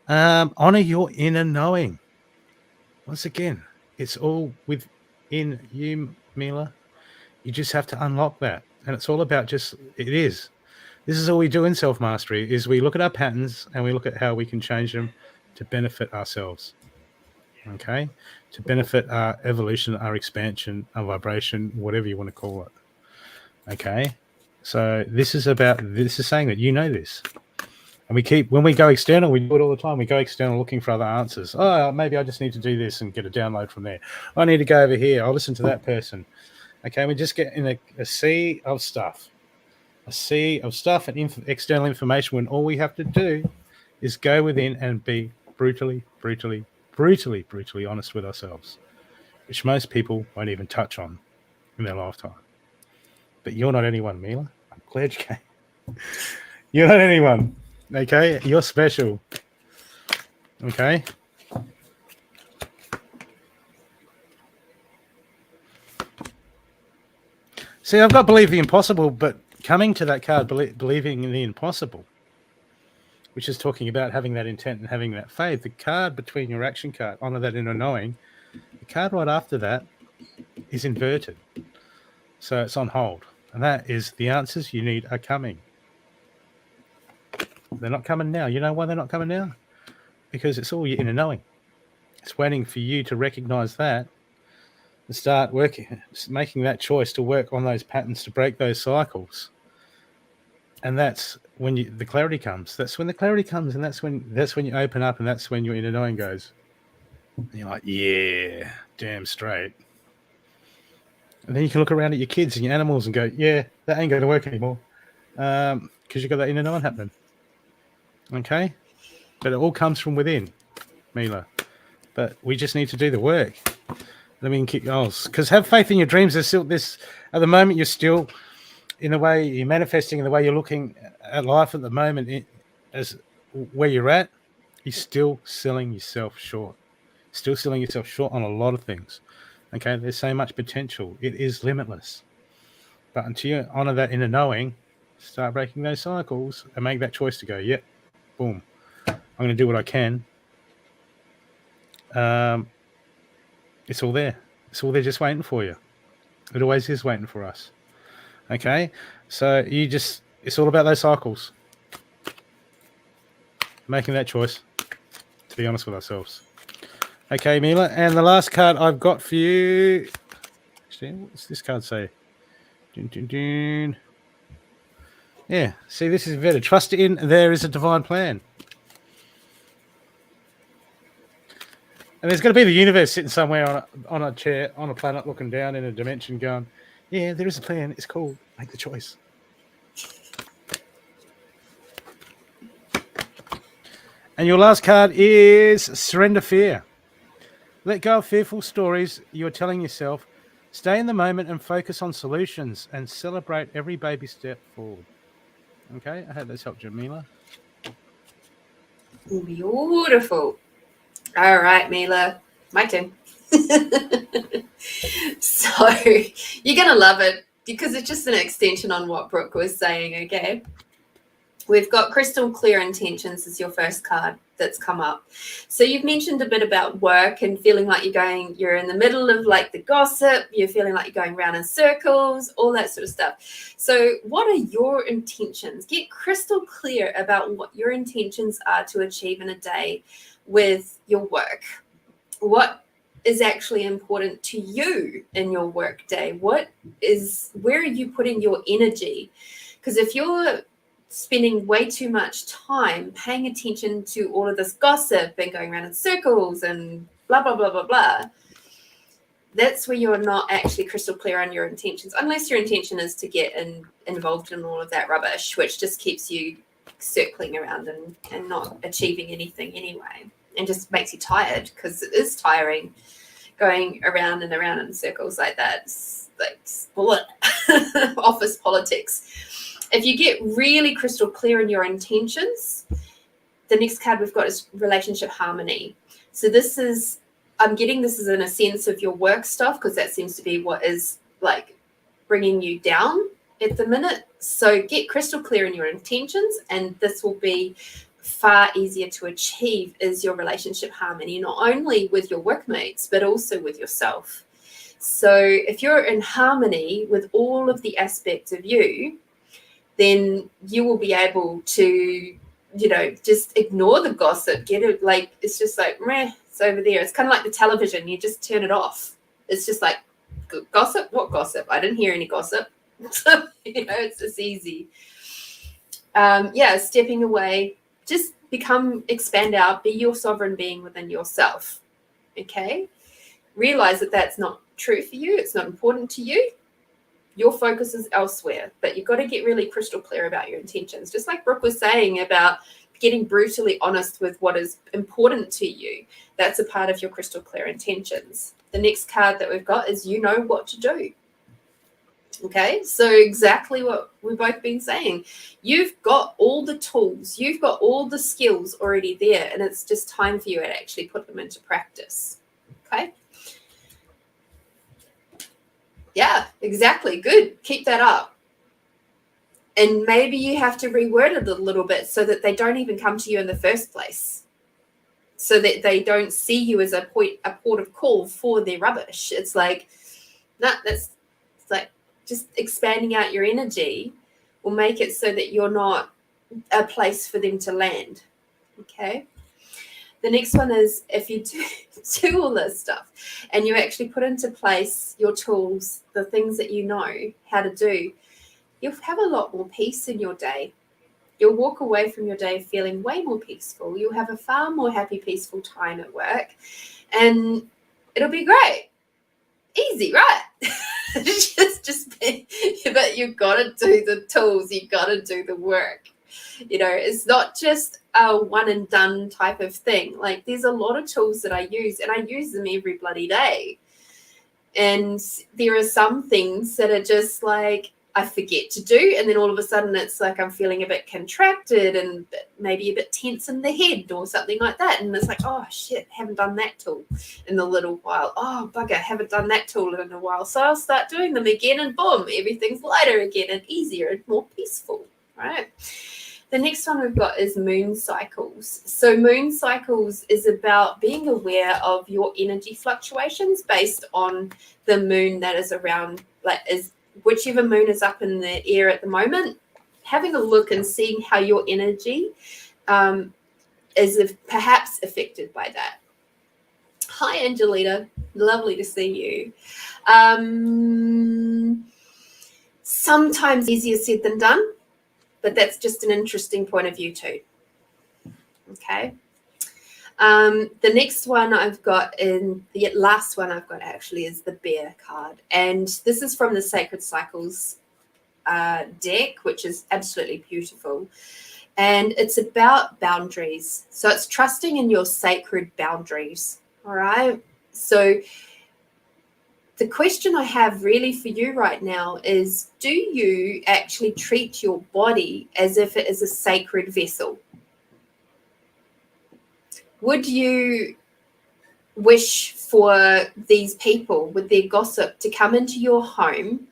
Honor your inner knowing. Once again, it's all within you, Mila. You just have to unlock that. And it's all about this is all we do in self-mastery, is we look at our patterns and we look at how we can change them to benefit ourselves. Okay? To benefit our evolution, our expansion, our vibration, whatever you want to call it. Okay? So this is saying that you know this. And when we go external, we do it all the time. We go external looking for other answers. Oh, maybe I just need to do this and get a download from there. I need to go over here. I'll listen to that person. Okay, we just get in a sea of stuff. A sea of stuff and external information when all we have to do is go within and be brutally honest with ourselves, which most people won't even touch on in their lifetime. But you're not anyone, Mila. I'm glad you came. You're not anyone. Okay, you're special. Okay. See, I've got believe the impossible, but coming to that card, believing in the impossible, which is talking about having that intent and having that faith, the card between your action card, honor that inner knowing, the card right after that is inverted. So it's on hold. And that is the answers you need are coming. They're not coming now. You know why they're not coming now? Because it's all your inner knowing. It's waiting for you to recognize that and start making that choice to work on those patterns, to break those cycles. And that's when the clarity comes. That's when the clarity comes, and that's when you open up, and that's when your inner knowing goes. And you're like, yeah, damn straight. And then you can look around at your kids and your animals and go, yeah, that ain't going to work anymore, because you've got that inner knowing happening. Okay? But it all comes from within, Mila. But we just need to do the work. I mean, because have faith in your dreams. There's still this, at the moment, you're still, in the way you're manifesting, in the way you're looking at life at the moment, as where you're at, you're still selling yourself short. Still selling yourself short on a lot of things. Okay? There's so much potential. It is limitless. But until you honor that inner knowing, start breaking those cycles and make that choice to go, yep, boom, I'm going to do what I can. It's all there. It's all there just waiting for you. It always is waiting for us. Okay? So it's all about those cycles. Making that choice, to be honest with ourselves. Okay, Mila, and the last card I've got for you. Actually, what's this card say? Dun, dun, dun. Yeah, see, this is vetted. Trust in there is a divine plan. And there's going to be the universe sitting somewhere on a chair, on a planet, looking down in a dimension going, yeah, there is a plan. It's cool. Make the choice. And your last card is Surrender Fear. Let go of fearful stories you are telling yourself. Stay in the moment and focus on solutions and celebrate every baby step forward. Okay, I hope that's helped you, Mila. Beautiful. All right, Mila, my turn. So you're going to love it because it's just an extension on what Brooke was saying, okay? We've got crystal clear intentions as your first card that's come up. So you've mentioned a bit about work and feeling like you're in the middle of like the gossip, you're feeling like you're going around in circles, all that sort of stuff. So what are your intentions? Get crystal clear about what your intentions are to achieve in a day with your work. What is actually important to you in your work day? Where are you putting your energy? Because if you're spending way too much time paying attention to all of this gossip and going around in circles and blah, blah, blah, blah, blah, that's where you're not actually crystal clear on your intentions, unless your intention is to get involved in all of that rubbish, which just keeps you circling around and not achieving anything anyway, and just makes you tired, because it is tiring going around and around in circles like that. It's like office politics. If you get really crystal clear in your intentions, the next card we've got is relationship harmony. So I'm getting this is in a sense of your work stuff, because that seems to be what is like bringing you down at the minute. So get crystal clear in your intentions, and this will be far easier to achieve, is your relationship harmony, not only with your workmates, but also with yourself. So if you're in harmony with all of the aspects of you, then you will be able to, just ignore the gossip. Get it, like, it's just like, meh, it's over there. It's kind of like the television. You just turn it off. It's just like, gossip? What gossip? I didn't hear any gossip. It's just easy. Stepping away. Just expand out, be your sovereign being within yourself. Okay? Realize that that's not true for you. It's not important to you. Your focus is elsewhere, but you've got to get really crystal clear about your intentions. Just like Brooke was saying about getting brutally honest with what is important to you. That's a part of your crystal clear intentions. The next card that we've got is you know what to do. Okay, so exactly what we've both been saying. You've got all the tools, you've got all the skills already there, and it's just time for you to actually put them into practice. Okay. Yeah, exactly. Good. Keep that up. And maybe you have to reword it a little bit so that they don't even come to you in the first place, so that they don't see you as a port of call for their rubbish. It's like, it's like just expanding out your energy will make it so that you're not a place for them to land. Okay. The next one is, if you do all this stuff and you actually put into place your tools, the things that you know how to do, you'll have a lot more peace in your day. You'll walk away from your day feeling way more peaceful. You'll have a far more happy, peaceful time at work, and it'll be great. Easy, right? But you've got to do the tools. You've got to do the work. It's not just a one and done type of thing. Like, there's a lot of tools that I use, and I use them every bloody day. And there are some things that are just like I forget to do, and then all of a sudden it's like I'm feeling a bit contracted and maybe a bit tense in the head or something like that. And it's like, oh shit, haven't done that tool in a little while. Oh bugger, haven't done that tool in a while. So I'll start doing them again, and boom, everything's lighter again and easier and more peaceful, right? The next one we've got is moon cycles. So moon cycles is about being aware of your energy fluctuations based on the moon that is around, whichever moon is up in the air at the moment, having a look and seeing how your energy is perhaps affected by that. Hi, Angelita. Lovely to see you. Sometimes easier said than done, but that's just an interesting point of view too. Okay. The next one I've got, the last one I've got actually, is the Bear card. And this is from the Sacred Cycles deck, which is absolutely beautiful. And it's about boundaries. So it's trusting in your sacred boundaries. All right. So the question I have really for you right now is, do you actually treat your body as if it is a sacred vessel? Would you wish for these people with their gossip to come into your home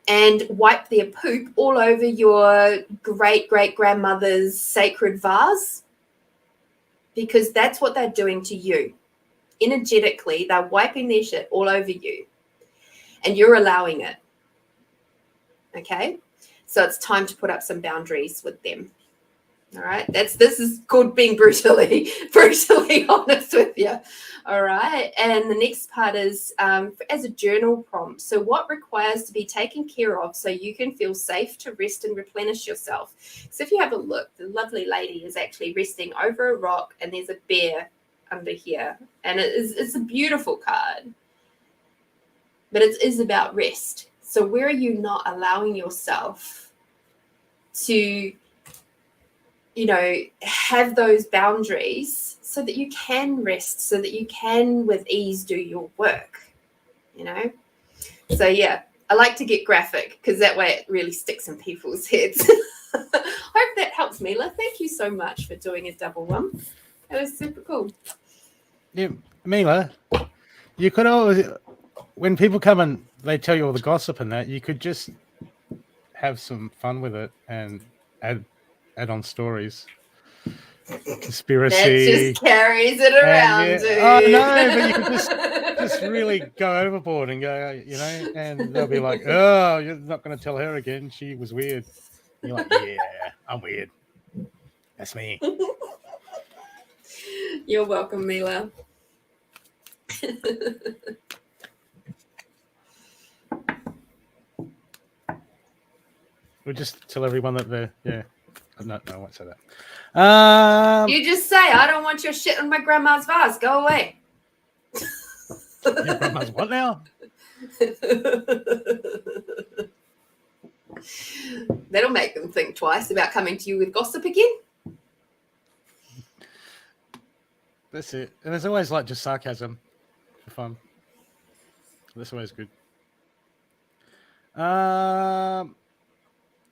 and wipe their poop all over your great-great-grandmother's sacred vase, because that's what they're doing to you. Energetically, they're wiping their shit all over you, and you're allowing it. Okay? So it's time to put up some boundaries with them. All right? This is called being brutally honest with you. All right? And the next part is as a journal prompt. So what requires to be taken care of so you can feel safe to rest and replenish yourself? So if you have a look, the lovely lady is actually resting over a rock, and there's a bear under here. And it's a beautiful card. But it is about rest. So where are you not allowing yourself to, have those boundaries so that you can rest, so that you can with ease do your work, So yeah, I like to get graphic because that way it really sticks in people's heads. Hope that helps, Mila. Thank you so much for doing a double one. That was super cool. Yeah, Mila, you could always, when people come and they tell you all the gossip and that, you could just have some fun with it and add on stories. Conspiracy. That just carries it around, dude. Oh no, but you could just really go overboard and go, and they'll be like, "Oh, you're not going to tell her again. She was weird." And you're like, "Yeah, I'm weird. That's me." You're welcome, Mila. We'll just tell everyone that no, I won't say that. You just say, I don't want your shit in my grandma's vase. Go away. Your grandma's what now? That'll make them think twice about coming to you with gossip again. That's it. And there's always just sarcasm for fun. That's always good.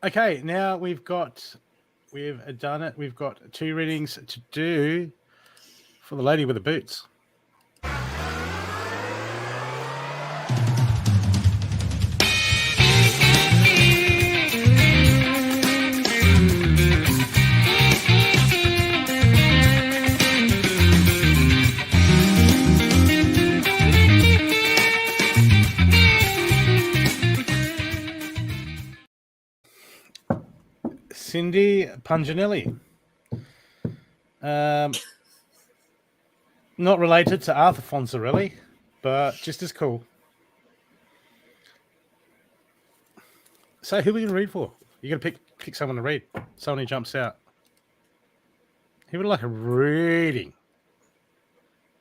Okay, now we've done it. We've got 2 readings to do for the lady with the boots. Cindy Punginelli. Not related to Arthur Fonzarelli, but just as cool. So who are we going to read for? You're going to pick someone to read. Someone who jumps out. Who would like a reading?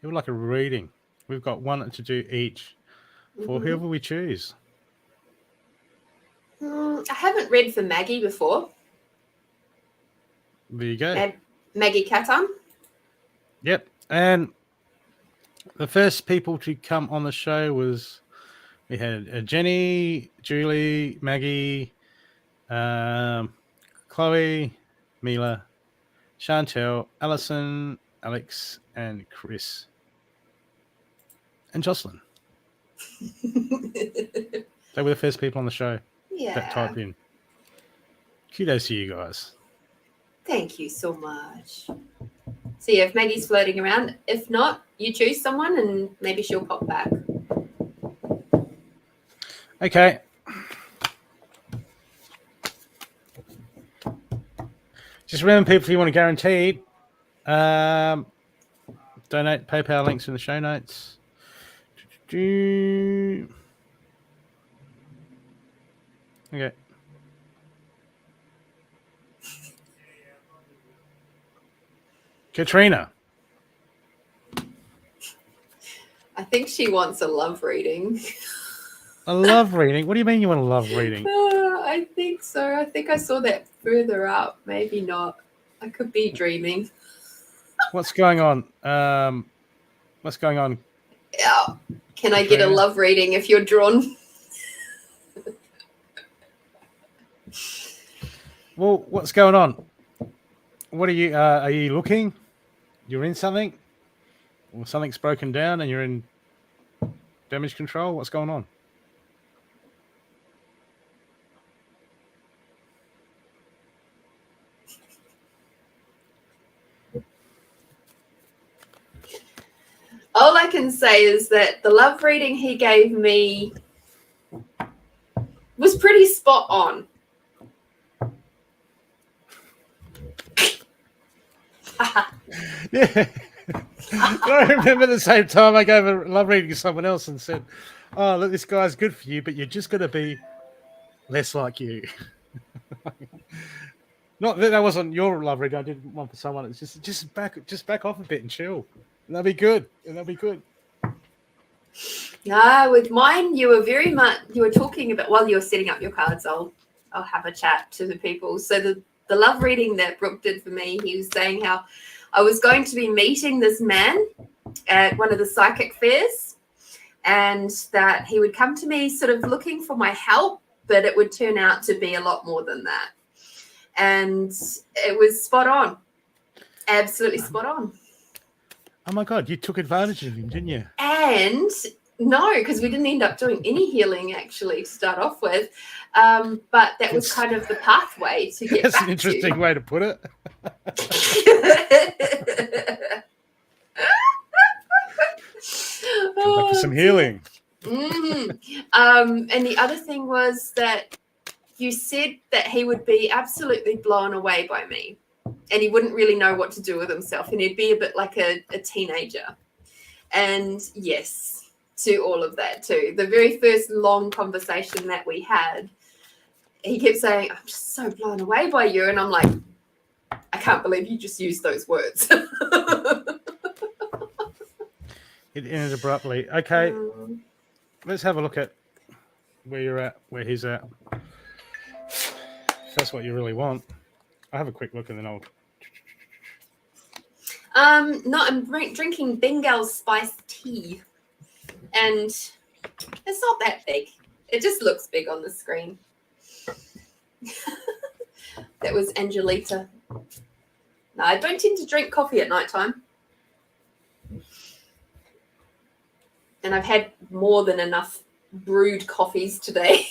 We've got one to do each for whoever we choose. I haven't read for Maggie before. There you go. Maggie Catan. Yep. And the first people to come on the show we had Jenny, Julie, Maggie, Chloe, Mila, Chantel, Alison, Alex, and Chris. And Jocelyn. They were the first people on the show that type in. Kudos to you guys. Thank you so much. So yeah, if Maggie's floating around, if not, you choose someone and maybe she'll pop back. Okay. Just remember, people, if you want to guarantee, donate. PayPal links in the show notes. Okay. Katrina. I think she wants a love reading. A love reading? What do you mean you want a love reading? I think so. I think I saw that further up. Maybe not. I could be dreaming. What's going on? What's going on? Yeah. Can I get a love reading if you're drawn? Well, what's going on? What are you looking? You're in something? Or something's broken down and you're in damage control? What's going on? I can say is that the love reading he gave me was pretty spot on. Yeah. I remember the same time I gave a love reading to someone else and said, "Oh, look, this guy's good for you, but you're just going to be less like you." Not that wasn't your love reading. I did one for someone. It's just back off a bit and chill. And that'll be good. With mine, you were talking about while you were setting up your cards. I'll have a chat to the people. So the love reading that Brooke did for me, he was saying how I was going to be meeting this man at one of the psychic fairs, and that he would come to me sort of looking for my help, but it would turn out to be a lot more than that. And it was spot on. Absolutely spot on. Oh my God, you took advantage of him, didn't you? And no, because we didn't end up doing any healing actually to start off with. But that was kind of the pathway to get That's back an interesting way to put it. For some healing. And the other thing was that you said that he would be absolutely blown away by me, and he wouldn't really know what to do with himself, and he'd be a bit like a teenager. And yes, to all of that too. The very first long conversation that we had, he kept saying, "I'm just so blown away by you," and I'm like, I can't believe you just used those words. It ended abruptly. Okay, let's have a look at where you're at, where he's at. If that's what you really want. I'll have a quick look and then I'll... No, I'm drinking Bengal spiced tea. And it's not that big. It just looks big on the screen. That was Angelita. No, I don't tend to drink coffee at nighttime. And I've had more than enough brewed coffees today.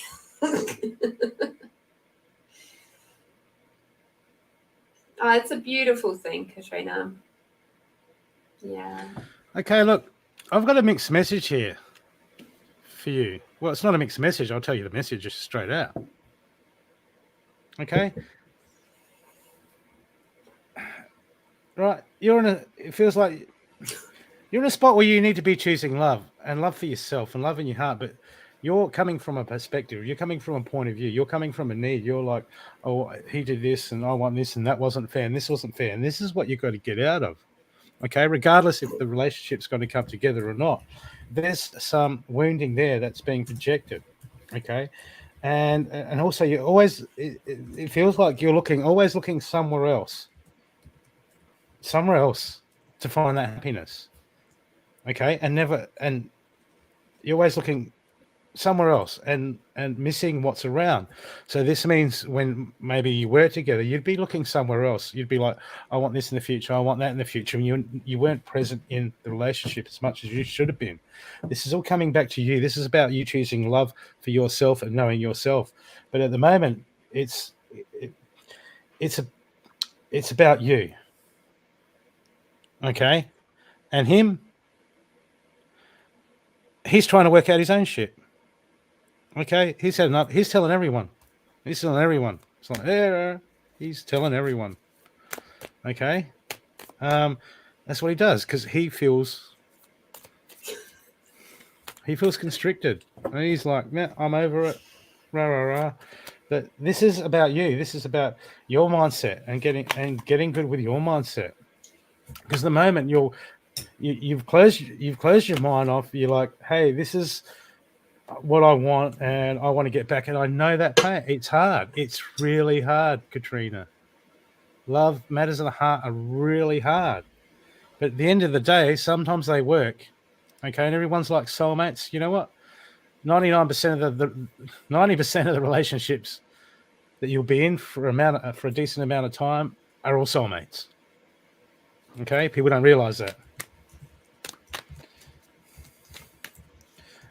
Oh, it's a beautiful thing, Katrina. Yeah. Okay, look, I've got a mixed message here for you. Well, it's not a mixed message. I'll tell you the message just straight out. Okay? Right, it feels like you're in a spot where you need to be choosing love and love for yourself and love in your heart, but you're coming from a perspective. You're coming from a point of view. You're coming from a need. You're like, oh, he did this and I want this and that wasn't fair and this wasn't fair. And this is what you've got to get out of. Okay, regardless if the relationship's going to come together or not. There's some wounding there that's being projected. Okay. And also you always, it feels like you're always looking somewhere else to find that happiness. Okay. And you're always looking somewhere else and missing what's around. So this means when maybe you were together, you'd be looking somewhere else. You'd be like, I want this in the future. I want that in the future. And you weren't present in the relationship as much as you should have been. This is all coming back to you. This is about you choosing love for yourself and knowing yourself. But at the moment, it's about you. Okay. And he's trying to work out his own shit. Okay, he's telling everyone. It's like, he's telling everyone. Okay, that's what he does because he feels constricted. And he's like, yeah, I'm over it. Rah rah rah. But this is about you. This is about your mindset and getting good with your mindset. Because the moment you've closed your mind off, you're like, hey, this is what I want and I want to get back, and I know that pain. It's hard. It's really hard, Katrina. Love matters in the heart are really hard, but at the end of the day, sometimes they work. Okay, and everyone's like soulmates. You know what? 90% of the relationships that you'll be in for a decent amount of time are all soulmates. Okay, people don't realize that.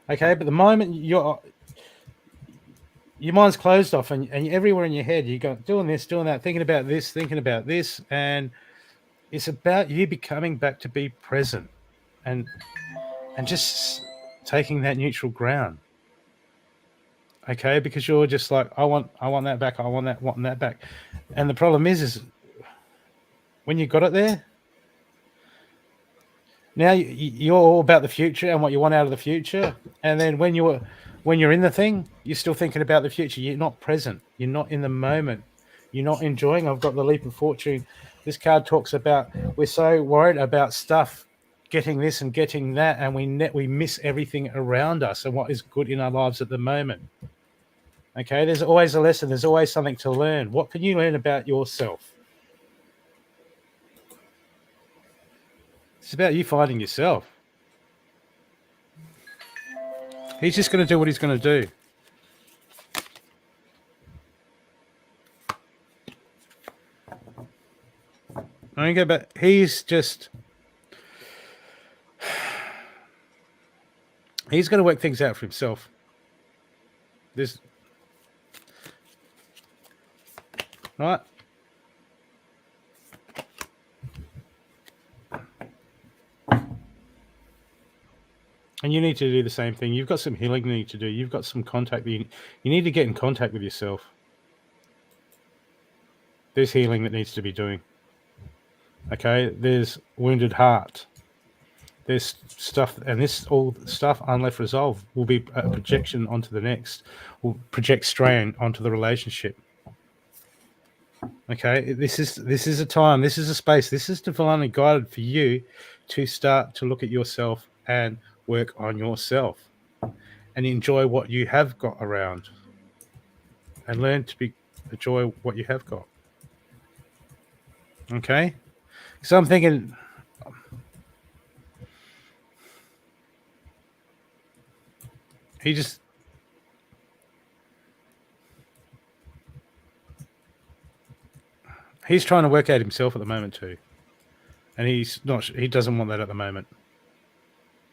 Okay, but the moment your mind's closed off and everywhere in your head, you go doing this, doing that, thinking about this, and it's about you becoming back to be present. And and just taking that neutral ground. Okay, because you're just like, I want that back, I want that back. And the problem is when you got it there, now you're all about the future and what you want out of the future. And then when you're in the thing, you're still thinking about the future. You're not present. You're not in the moment. You're not enjoying. I've got the Leap of Fortune. This card talks about we're so worried about stuff, getting this and getting that, and we miss everything around us and what is good in our lives at the moment. Okay, there's always a lesson. There's always something to learn. What can you learn about yourself? It's about you finding yourself. He's just going to do what he's going to do. I don't go back. He's going to work things out for himself. Right? And you need to do the same thing. You've got some healing you need to do. You've got some contact. You need to get in contact with yourself. There's healing that needs to be doing. Okay? There's wounded heart. There's stuff, and this all stuff unleft resolved will be a projection onto the next. Will project strain onto the relationship. Okay? This is a time. This is a space. This is divinely guided for you to start to look at yourself and work on yourself and enjoy what you have got around and learn to enjoy what you have got. Okay? So I'm thinking he's trying to work out himself at the moment too. And he doesn't want that at the moment.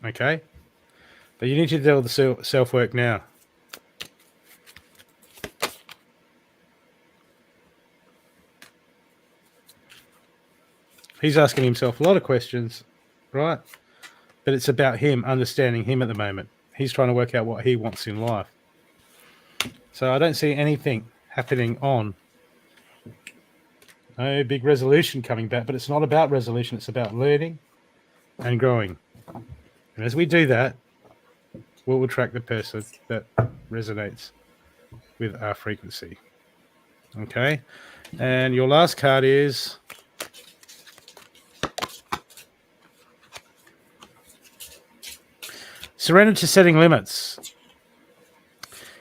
Okay? But you need to do the self-work now. He's asking himself a lot of questions, right? But it's about him, understanding him at the moment. He's trying to work out what he wants in life. So I don't see anything happening on. No big resolution coming back, but it's not about resolution. It's about learning and growing. And as we do that, we'll attract the person that resonates with our frequency. Okay? And your last card is surrender to setting limits.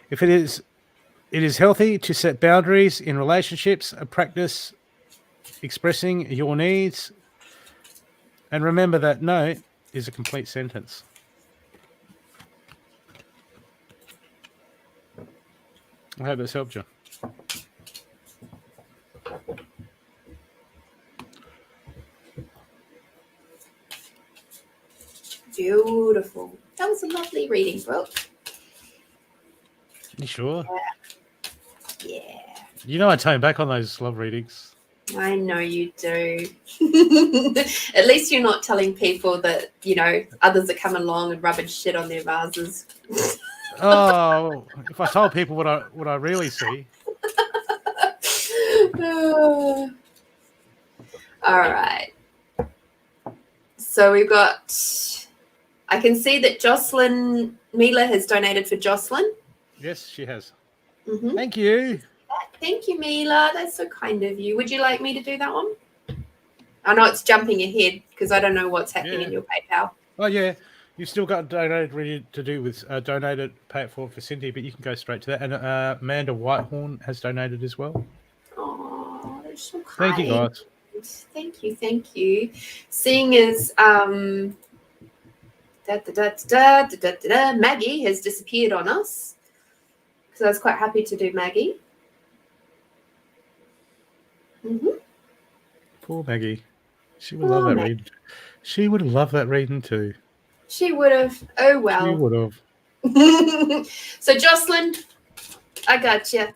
If it is healthy to set boundaries in relationships and practice expressing your needs. And remember that no is a complete sentence. I hope this helped you. Beautiful. That was a lovely reading, Brooke. You sure? Yeah. You know I tone back on those love readings. I know you do. At least you're not telling people that, others are coming along and rubbing shit on their vases. Oh, if I told people what I really see. All right. So we've got, I can see that Jocelyn Mila has donated for Jocelyn. Yes, she has. Mm-hmm. Thank you. Thank you, Mila. That's so kind of you. Would you like me to do that one? I know it's jumping ahead because I don't know what's happening in your PayPal. Oh, yeah. You've still got donated ready to do with donated, pay it for Cindy, but you can go straight to that. And Amanda Whitehorn has donated as well. Oh, that's so kind. Thank you, guys. Thank you. Seeing as Maggie has disappeared on us, because I was quite happy to do Maggie. Mm-hmm. Poor Maggie. She would love that reading. She would love that reading too. She would have. Oh, well. She would have. So, Jocelyn, I got you.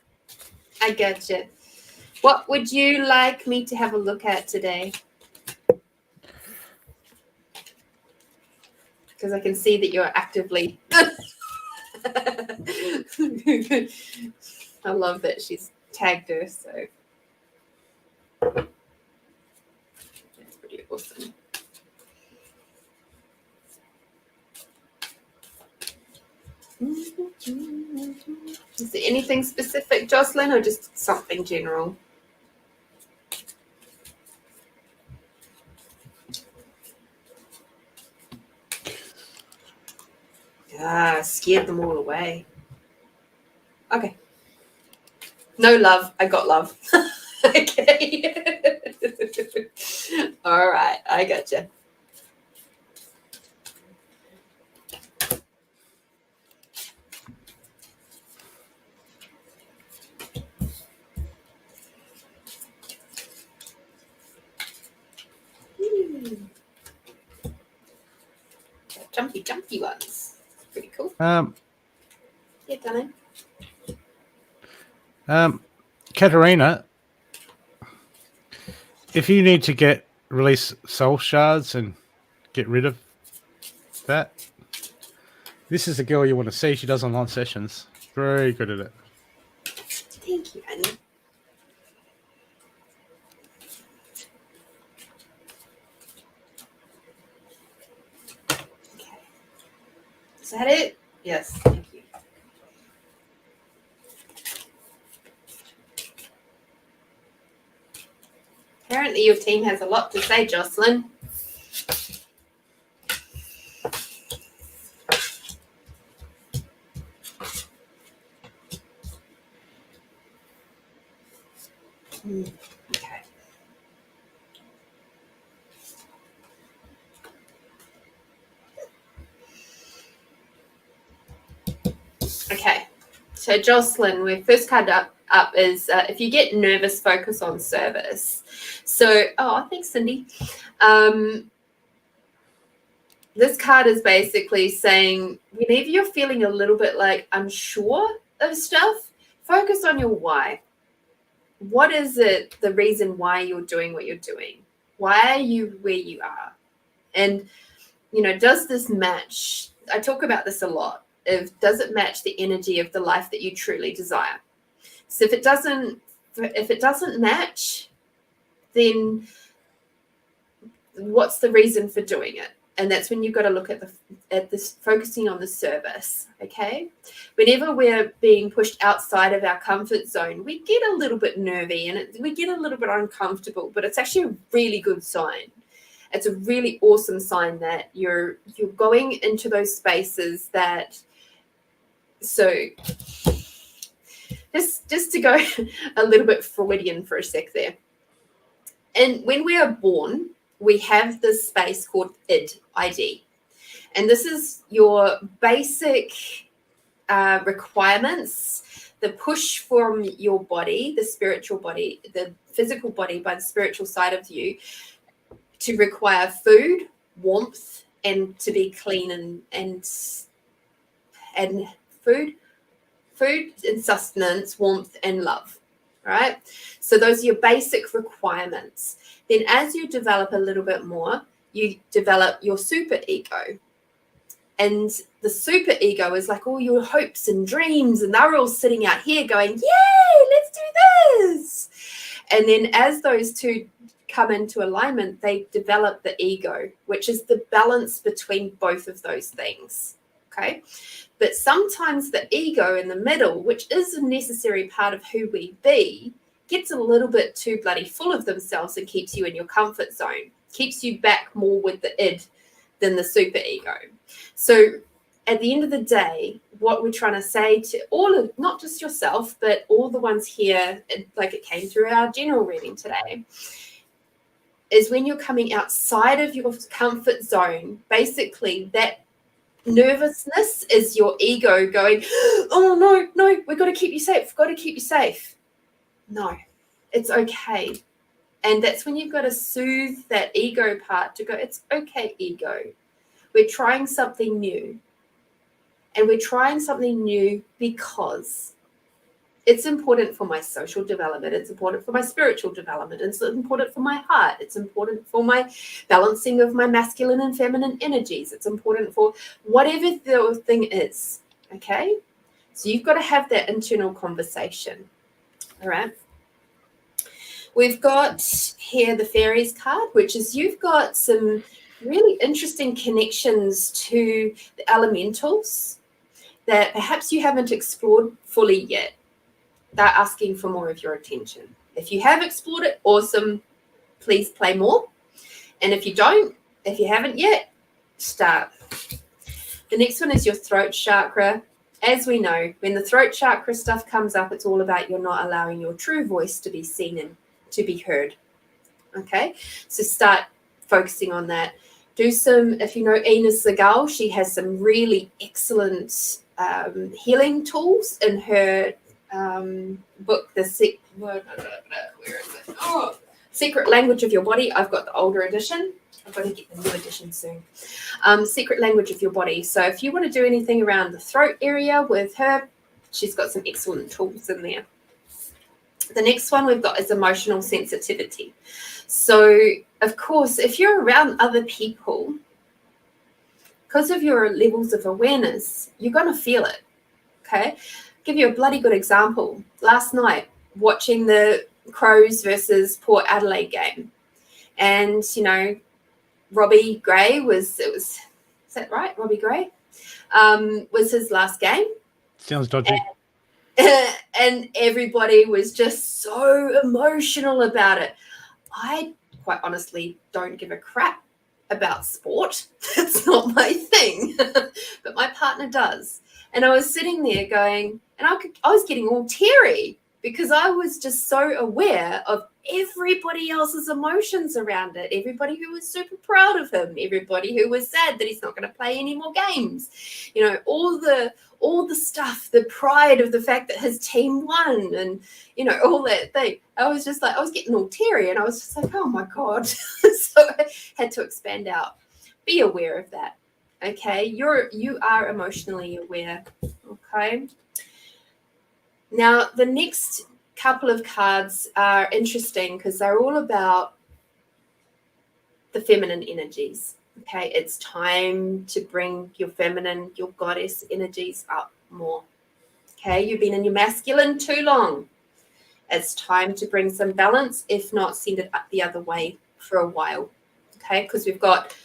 What would you like me to have a look at today? because I can see that you're actively. I love that she's tagged her, so that's pretty awesome. Is there anything specific, Jocelyn, or just something general? Ah, scared them all away. Okay. No love. I got love. Okay. All right. I gotcha. Jumpy ones. Pretty cool. Yeah, Danny. Katerina, if you need to release soul shards and get rid of that, this is the girl you want to see. She does online sessions. Very good at it. Thank you, Annie. Okay. Is that it? Yes. Thank you. Apparently your team has a lot to say, Jocelyn. Okay. Okay. So Jocelyn, we first card up is if you get nervous, focus on service. So, thanks, Cindy. This card is basically saying whenever you're feeling a little bit like unsure of stuff, focus on your why. What is it, the reason why you're doing what you're doing? Why are you where you are? And, does this match? I talk about this a lot. Does it match the energy of the life that you truly desire? So if it doesn't match, then what's the reason for doing it? And that's when you've got to look at this, focusing on the service. Okay. Whenever we're being pushed outside of our comfort zone, we get a little bit nervy and we get a little bit uncomfortable, but it's actually a really good sign. It's a really awesome sign that you're going into those spaces that, so just to go a little bit Freudian for a sec there. And when we are born, we have this space called ID. And this is your basic requirements, the push from your body, the spiritual body, the physical body by the spiritual side of you to require food, warmth, and to be clean and food and sustenance, warmth, and love. Right? So those are your basic requirements. Then as you develop a little bit more, you develop your super ego. And the super ego is like all your hopes and dreams, and they're all sitting out here going, yay, let's do this. And then as those two come into alignment, they develop the ego, which is the balance between both of those things. Okay. But sometimes the ego in the middle, which is a necessary part of who we be, gets a little bit too bloody full of themselves and keeps you in your comfort zone, keeps you back more with the id than the super ego. So at the end of the day, what we're trying to say to all of, not just yourself, but all the ones here, like it came through our general reading today, is when you're coming outside of your comfort zone, basically that nervousness is your ego going, oh, no, we've got to keep you safe. No, it's okay. And that's when you've got to soothe that ego part to go, it's okay, ego. We're trying something new. And we're trying something new because It's important for my social development. It's important for my spiritual development. It's important for my heart. It's important for my balancing of my masculine and feminine energies. It's important for whatever the thing is. Okay? So you've got to have that internal conversation. All right? We've got here the Fairies card, which is you've got some really interesting connections to the elementals that perhaps you haven't explored fully yet. They're asking for more of your attention. If you have explored it, awesome. Please play more. And if you haven't yet, start. The next one is your throat chakra. As we know, when the throat chakra stuff comes up, it's all about you're not allowing your true voice to be seen and to be heard. Okay? So start focusing on that. Do some, if you know Ina Segal, she has some really excellent healing tools in her book, where is it? Oh, Secret Language of Your Body. I've got the older edition. I've got to get the new edition soon. Secret Language of Your Body. So if you want to do anything around the throat area with her, she's got some excellent tools in there. The next one we've got is emotional sensitivity. So, of course, if you're around other people, because of your levels of awareness, you're going to feel it. Okay? Give you a bloody good example. Last night, watching the Crows versus Port Adelaide game, and Robbie Gray is that right? Robbie Gray was his last game. Sounds dodgy. And everybody was just so emotional about it. I quite honestly don't give a crap about sport. It's not my thing, but my partner does. And I was sitting there going, and I was getting all teary because I was just so aware of everybody else's emotions around it. Everybody who was super proud of him, everybody who was sad that he's not going to play any more games. All the stuff, the pride of the fact that his team won, and all that thing. I was just like, I was getting all teary, and I was just like, oh my God. So I had to expand out. Be aware of that. Okay, you are emotionally aware. Okay. Now the next couple of cards are interesting because they're all about the feminine energies. Okay, it's time to bring your feminine, your goddess energies up more. Okay, you've been in your masculine too long. It's time to bring some balance, if not send it up the other way for a while. Okay, because we've got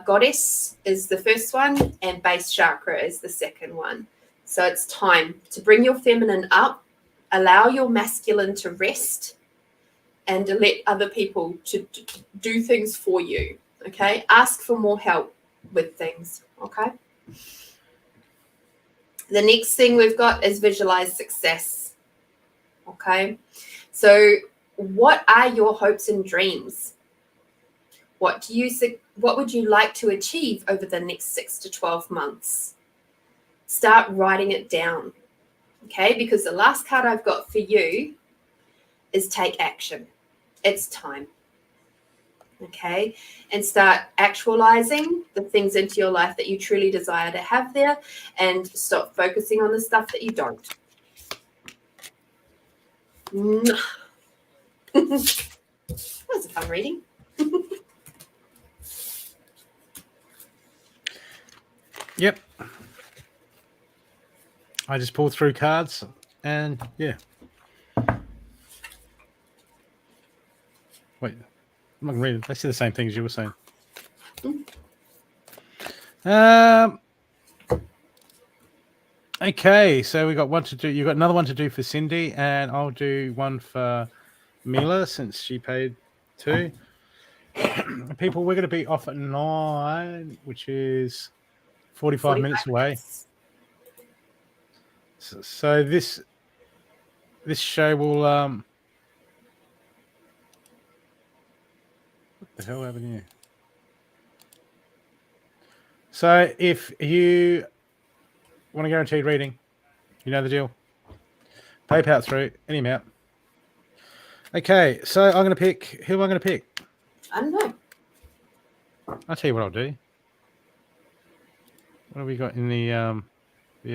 goddess is the first one and base chakra is the second one. So it's time to bring your feminine up, allow your masculine to rest, and to let other people to do things for you. Okay, ask for more help with things. Okay. The next thing we've got is visualize success. Okay, so what are your hopes and dreams? What would you like to achieve over the next 6 to 12 months? Start writing it down. Okay, because the last card I've got for you is take action. It's time. Okay, and start actualizing the things into your life that you truly desire to have there, and stop focusing on the stuff that you don't. That was a fun reading. Yep. I just pulled through cards and yeah. Wait, I'm not going to read it. They say the same thing as you were saying. Okay, so we got one to do. You got another one to do for Cindy, and I'll do one for Mila since she paid 2. People, we're going to be off at 9, which is 45 minutes away. So this show will what the hell happened here? So if you want a guaranteed reading, you know the deal. PayPal through any amount. Okay, so I'm going to pick. Who am I going to pick? I don't know. I'll tell you what I'll do. What have we got in the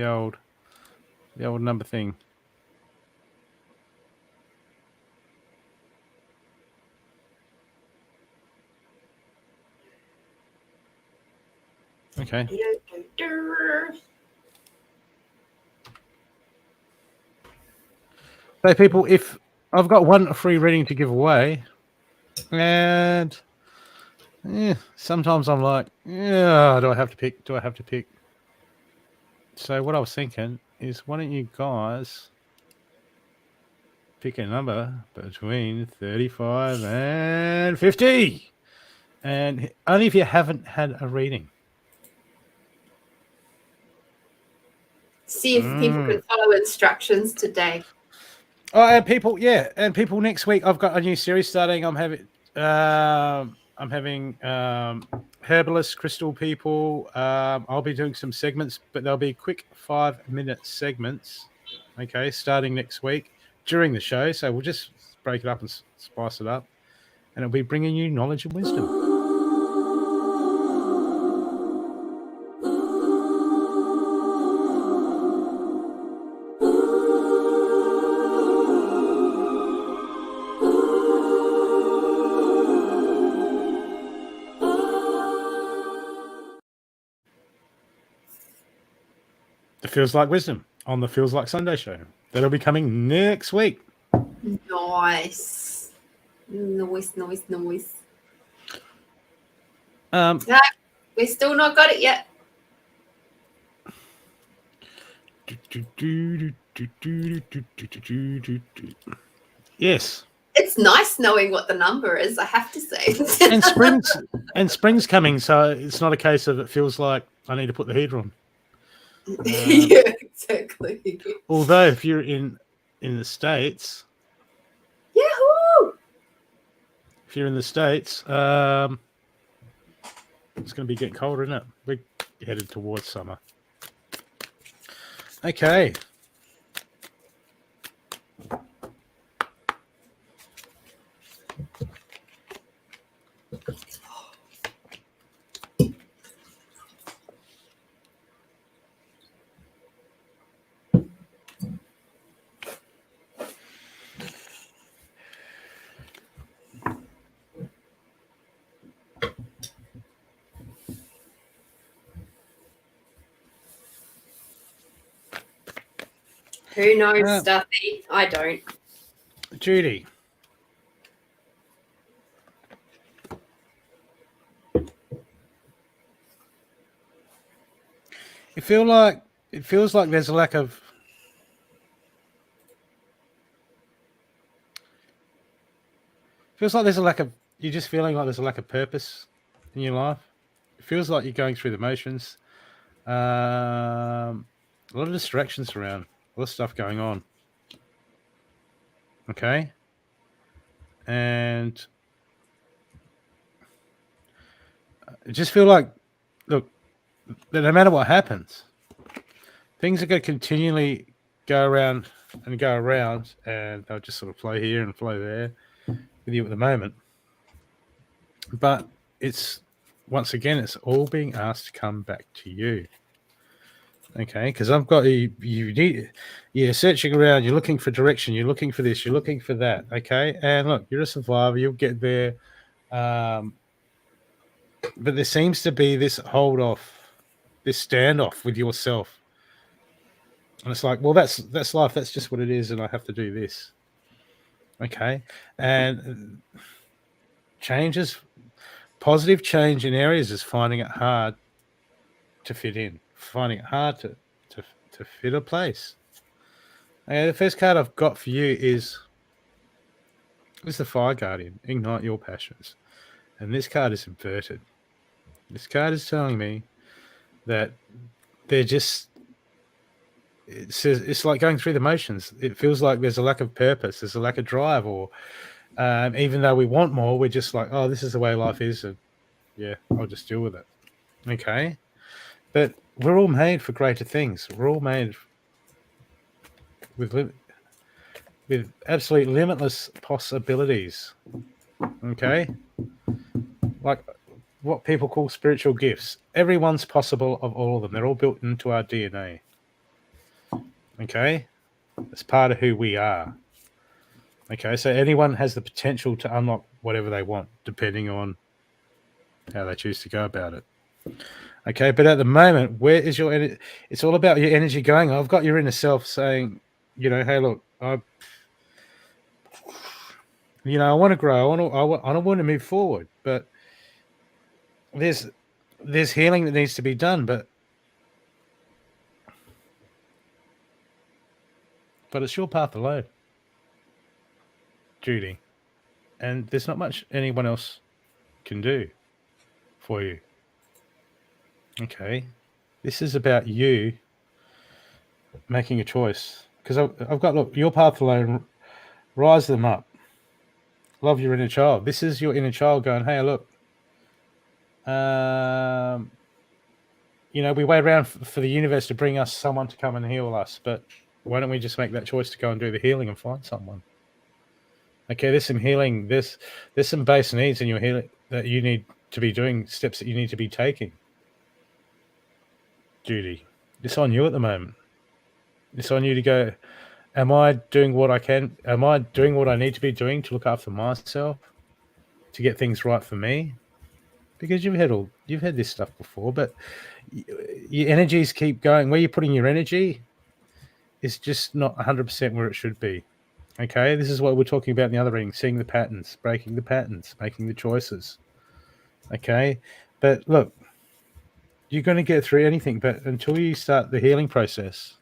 old number thing? Okay. So, people, if I've got one free reading to give away, and sometimes I'm like, yeah, do I have to pick? Do I have to pick? So, what I was thinking is, why don't you guys pick a number between 35 and 50? And only if you haven't had a reading. See if people can follow instructions today. Oh, and people, and people, next week I've got a new series starting. I'm having herbalist crystal people. I'll be doing some segments, but they'll be quick 5-minute segments. Okay, starting next week during the show. So we'll just break it up and spice it up, and it'll be bringing you knowledge and wisdom. The Feels Like Wisdom on the Feels Like Sunday show. That'll be coming next week. Nice. No, we still not got it yet. Yes. It's nice knowing what the number is, I have to say. and spring's coming, so it's not a case of it feels like I need to put the heater on. Yeah, exactly. Although if you're in the States, Yahoo! If you're in the States, it's going to be getting colder, isn't it? We're headed towards summer. Okay. Who knows, Stuffy? I don't. Judy. It feels like there's a lack of you're just feeling like there's a lack of purpose in your life. It feels like you're going through the motions. A lot of distractions around, a lot of stuff going on. Okay. And I just feel like, look, no matter what happens, things are going to continually go around, and they'll just sort of flow here and flow there with you at the moment. But it's, once again, it's all being asked to come back to you. Okay, because I've got you're searching around, you're looking for direction, you're looking for this, you're looking for that. Okay, and look, you're a survivor, you'll get there. But there seems to be this this standoff with yourself, and it's like, well, that's life. That's just what it is, and I have to do this. Okay, and positive change in areas is finding it hard to fit in, finding it hard to fit a place. Okay, the first card I've got for you is the Fire Guardian. Ignite your passions. And this card is inverted. This card is telling me that it's like going through the motions. It feels like there's a lack of purpose, there's a lack of drive, or even though we want more, we're just like, oh, this is the way life is, and yeah, I'll just deal with it. Okay, but we're all made for greater things. We're all made with absolute limitless possibilities. Okay, like what people call spiritual gifts. Everyone's possible of all of them. They're all built into our DNA. Okay, it's part of who we are. Okay, so anyone has the potential to unlock whatever they want, depending on how they choose to go about it. Okay, but at the moment, where is your energy? It's all about your energy going. I've got your inner self saying, hey, look, I want to grow. I want to move forward, but there's healing that needs to be done, but it's your path alone, Judy, and there's not much anyone else can do for you. Okay, this is about you making a choice, because I've got, look, your path alone, rise them up, love your inner child. This is your inner child going, hey, look, we wait around for the universe to bring us someone to come and heal us, but why don't we just make that choice to go and do the healing and find someone? Okay, there's some healing, there's some base needs in your healing that you need to be doing, steps that you need to be taking. Judy, it's on you at the moment. It's on you to go, am I doing what I can? Am I doing what I need to be doing to look after myself, to get things right for me? Because you've had this stuff before, but your energies keep going. Where you're putting your energy is just not 100% where it should be. Okay, this is what we're talking about in the other reading, seeing the patterns, breaking the patterns, making the choices. Okay, but look, you're going to get through anything, but until you start the healing process,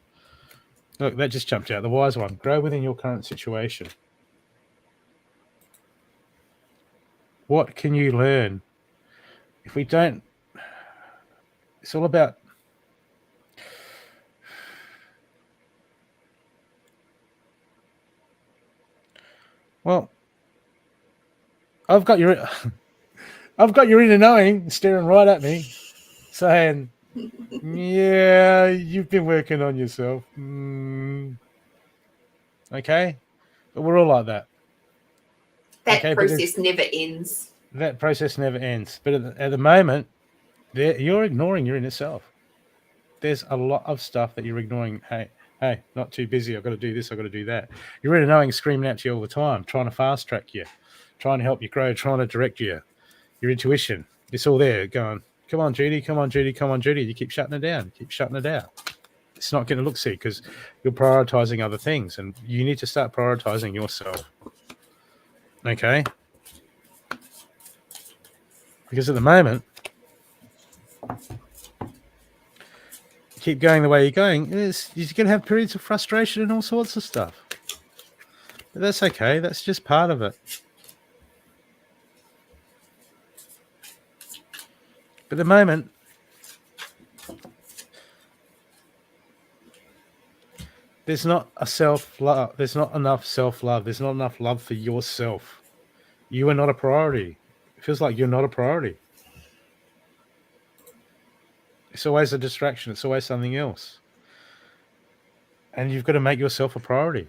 look, that just jumped out, the wise one, grow within your current situation. What can you learn? If we don't, it's all about, well, I've got your inner knowing staring right at me, saying, yeah, you've been working on yourself. Okay, but we're all like that. That process never ends. That process never ends. But at the moment, you're ignoring your inner self. There's a lot of stuff that you're ignoring. Hey, not too busy. I've got to do this. I've got to do that. Your inner knowing screaming at you all the time, trying to fast track you, trying to help you grow, trying to direct you. Your intuition, it's all there going, come on, Judy, come on, Judy, come on, Judy. You keep shutting it down. Keep shutting it out. It's not going to look see because you're prioritizing other things, and you need to start prioritizing yourself. Okay? Because at the moment, keep going the way you're going, you're going to have periods of frustration and all sorts of stuff. But that's okay. That's just part of it. But at the moment, there's not a self-love. There's not enough self-love. There's not enough love for yourself. You are not a priority. It feels like you're not a priority. It's always a distraction. It's always something else. And you've got to make yourself a priority.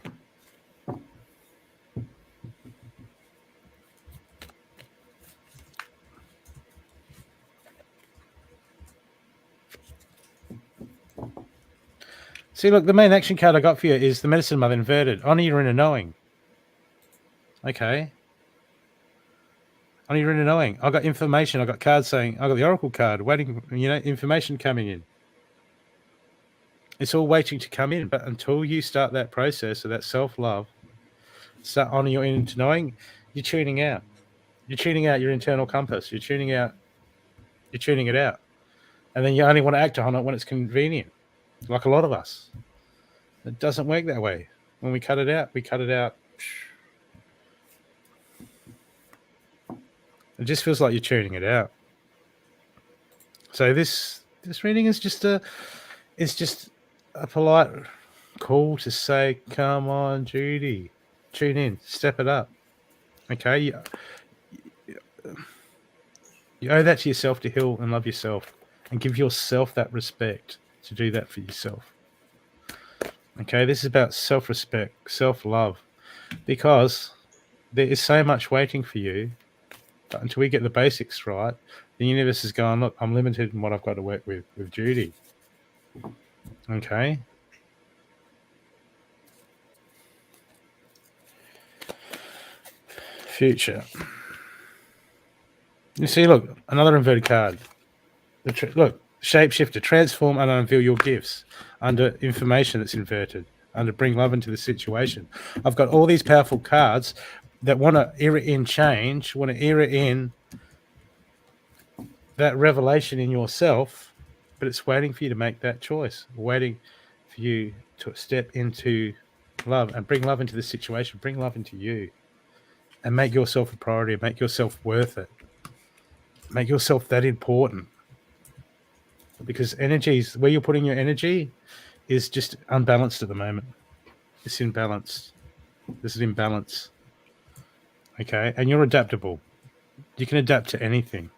See, look, the main action card I got for you is the Medicine Mother inverted. Honor your inner knowing. Okay. Honor your inner knowing. I got information. I got cards saying, I got the Oracle card waiting, information coming in. It's all waiting to come in. But until you start that process of that self-love, start honoring your inner knowing, you're tuning out. You're tuning out your internal compass. You're tuning it out. And then you only want to act on it when it's convenient. Like a lot of us. It doesn't work that way. When we cut it out, It just feels like you're tuning it out. So this reading is just a polite call to say, come on, Judy, tune in, step it up. Okay, you owe that to yourself to heal and love yourself and give yourself that respect to do that for yourself. Okay, this is about self-respect, self-love, because there is so much waiting for you. But until we get the basics right, the universe is going, look, I'm limited in what I've got to work with Judy. Okay. Future. You see, look, another inverted card. Look, shapeshifter, transform and unveil your gifts under information that's inverted, under bring love into the situation. I've got all these powerful cards that want to era in change, want to era in that revelation in yourself, but it's waiting for you to make that choice, waiting for you to step into love and bring love into the situation, bring love into you, and make yourself a priority, make yourself worth it, make yourself that important. Because energies, where you're putting your energy is just unbalanced at the moment. It's imbalanced. This is imbalance. Okay, and you're adaptable. You can adapt to anything.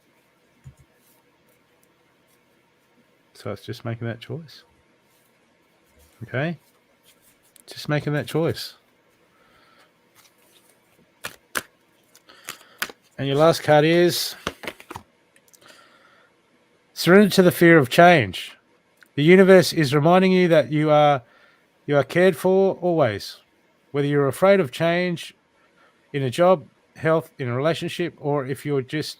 So it's just making that choice. Okay? Just making that choice. And your last card is surrender to the fear of change. The universe is reminding you that you are cared for always. Whether you're afraid of change in a job, health, in a relationship, or if you're just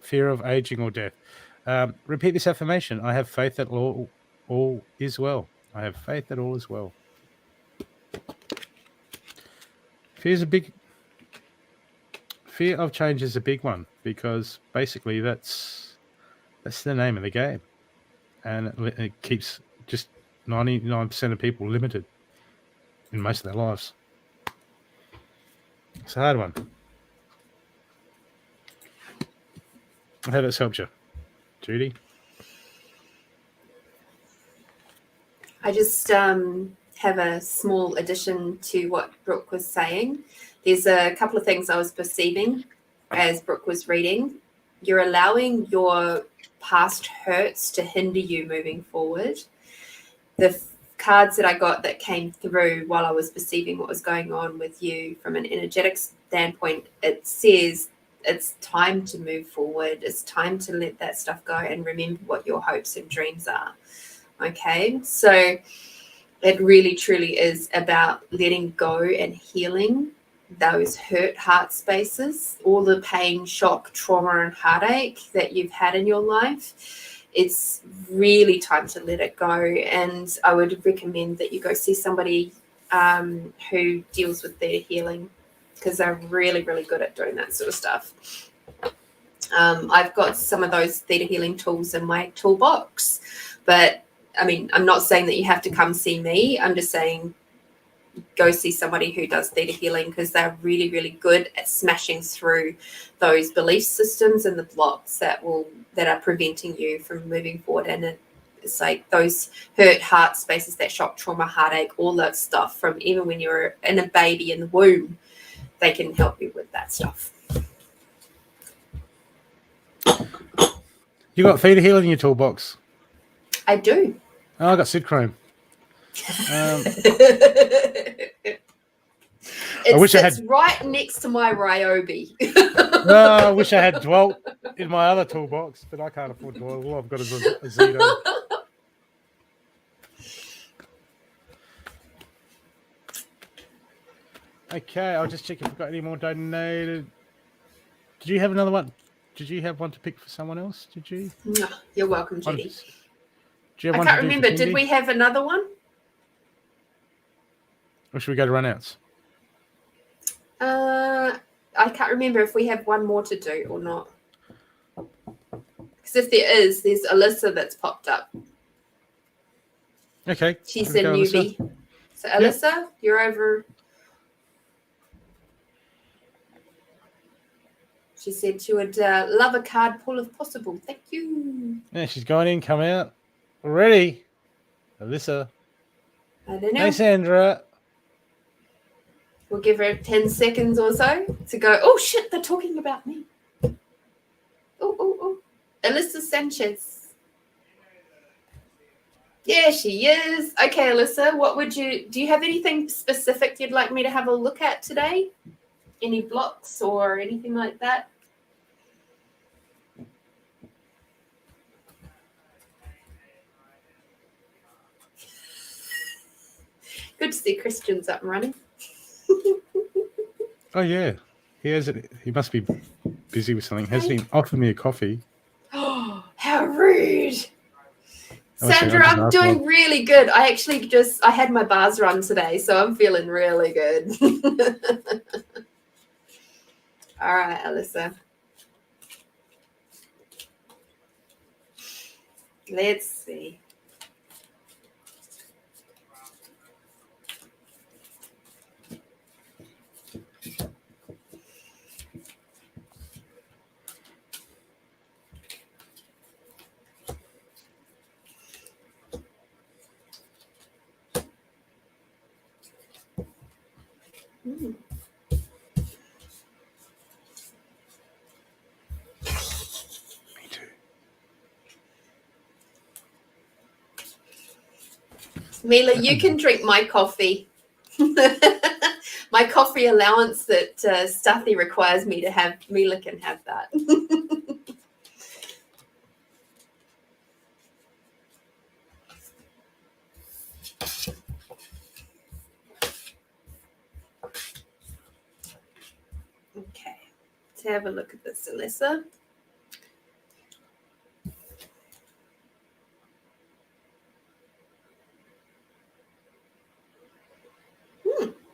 fear of aging or death. Repeat this affirmation. I have faith that all is well. I have faith that all is well. Fear of change is a big one, because basically that's the name of the game, and it keeps just 99% of people limited in most of their lives. It's a hard one. I hope that's helped you, Judy. I just have a small addition to what Brooke was saying. There's a couple of things I was perceiving as Brooke was reading. You're allowing your past hurts to hinder you moving forward. The cards that I got that came through while I was perceiving what was going on with you from an energetic standpoint, it says it's time to move forward. It's time to let that stuff go and remember what your hopes and dreams are. Okay, so it really truly is about letting go and healing those hurt heart spaces, all the pain, shock, trauma, and heartache that you've had in your life. It's really time to let it go. And I would recommend that you go see somebody who deals with their healing, because they're really, really good at doing that sort of stuff. I've got some of those theta healing tools in my toolbox, but I mean, I'm not saying that you have to come see me. I'm just saying go see somebody who does theta healing, because they're really, really good at smashing through those belief systems and the blocks that are preventing you from moving forward. And it's like those hurt heart spaces, that shock, trauma, heartache, all that stuff from even when you're in a baby in the womb, they can help you with that stuff. You got theta healing in your toolbox? I do. Oh, I got Sid Chrome. It's right next to my Ryobi. I wish I had Dwelt in my other toolbox, but I can't afford Dwelt. All I've got is a Zito. Okay, I'll just check if I've got any more donated. Did you have another one? Did you have one to pick for someone else? Did you? No, you're welcome, Judy. I can't remember. Did we have another one? Or should we go to runouts? I can't remember if we have one more to do or not. Because if there is, there's Alyssa that's popped up. Okay. She's a newbie. Alyssa? So Alyssa, you're over. She said she would love a card pull if possible. Thank you. Yeah, she's going in, come out. Already. Alyssa. I don't know. Hey, Sandra. We'll give her 10 seconds or so to go. Oh, shit, they're talking about me. Oh. Alyssa Sanchez. Yeah, she is. Okay, Alyssa, do you have anything specific you'd like me to have a look at today? Any blocks or anything like that? Good to see Christian's up and running. Oh, yeah. He must be busy with something. Hasn't he offered me a coffee? Oh, how rude. Sandra, I'm doing really good. I had my bars run today, so I'm feeling really good. All right, Alyssa. Let's see. Mm. Mila, you can drink my coffee. My coffee allowance that Stuffy requires me to have, Mila can have that. Okay, let's have a look at this, Alyssa.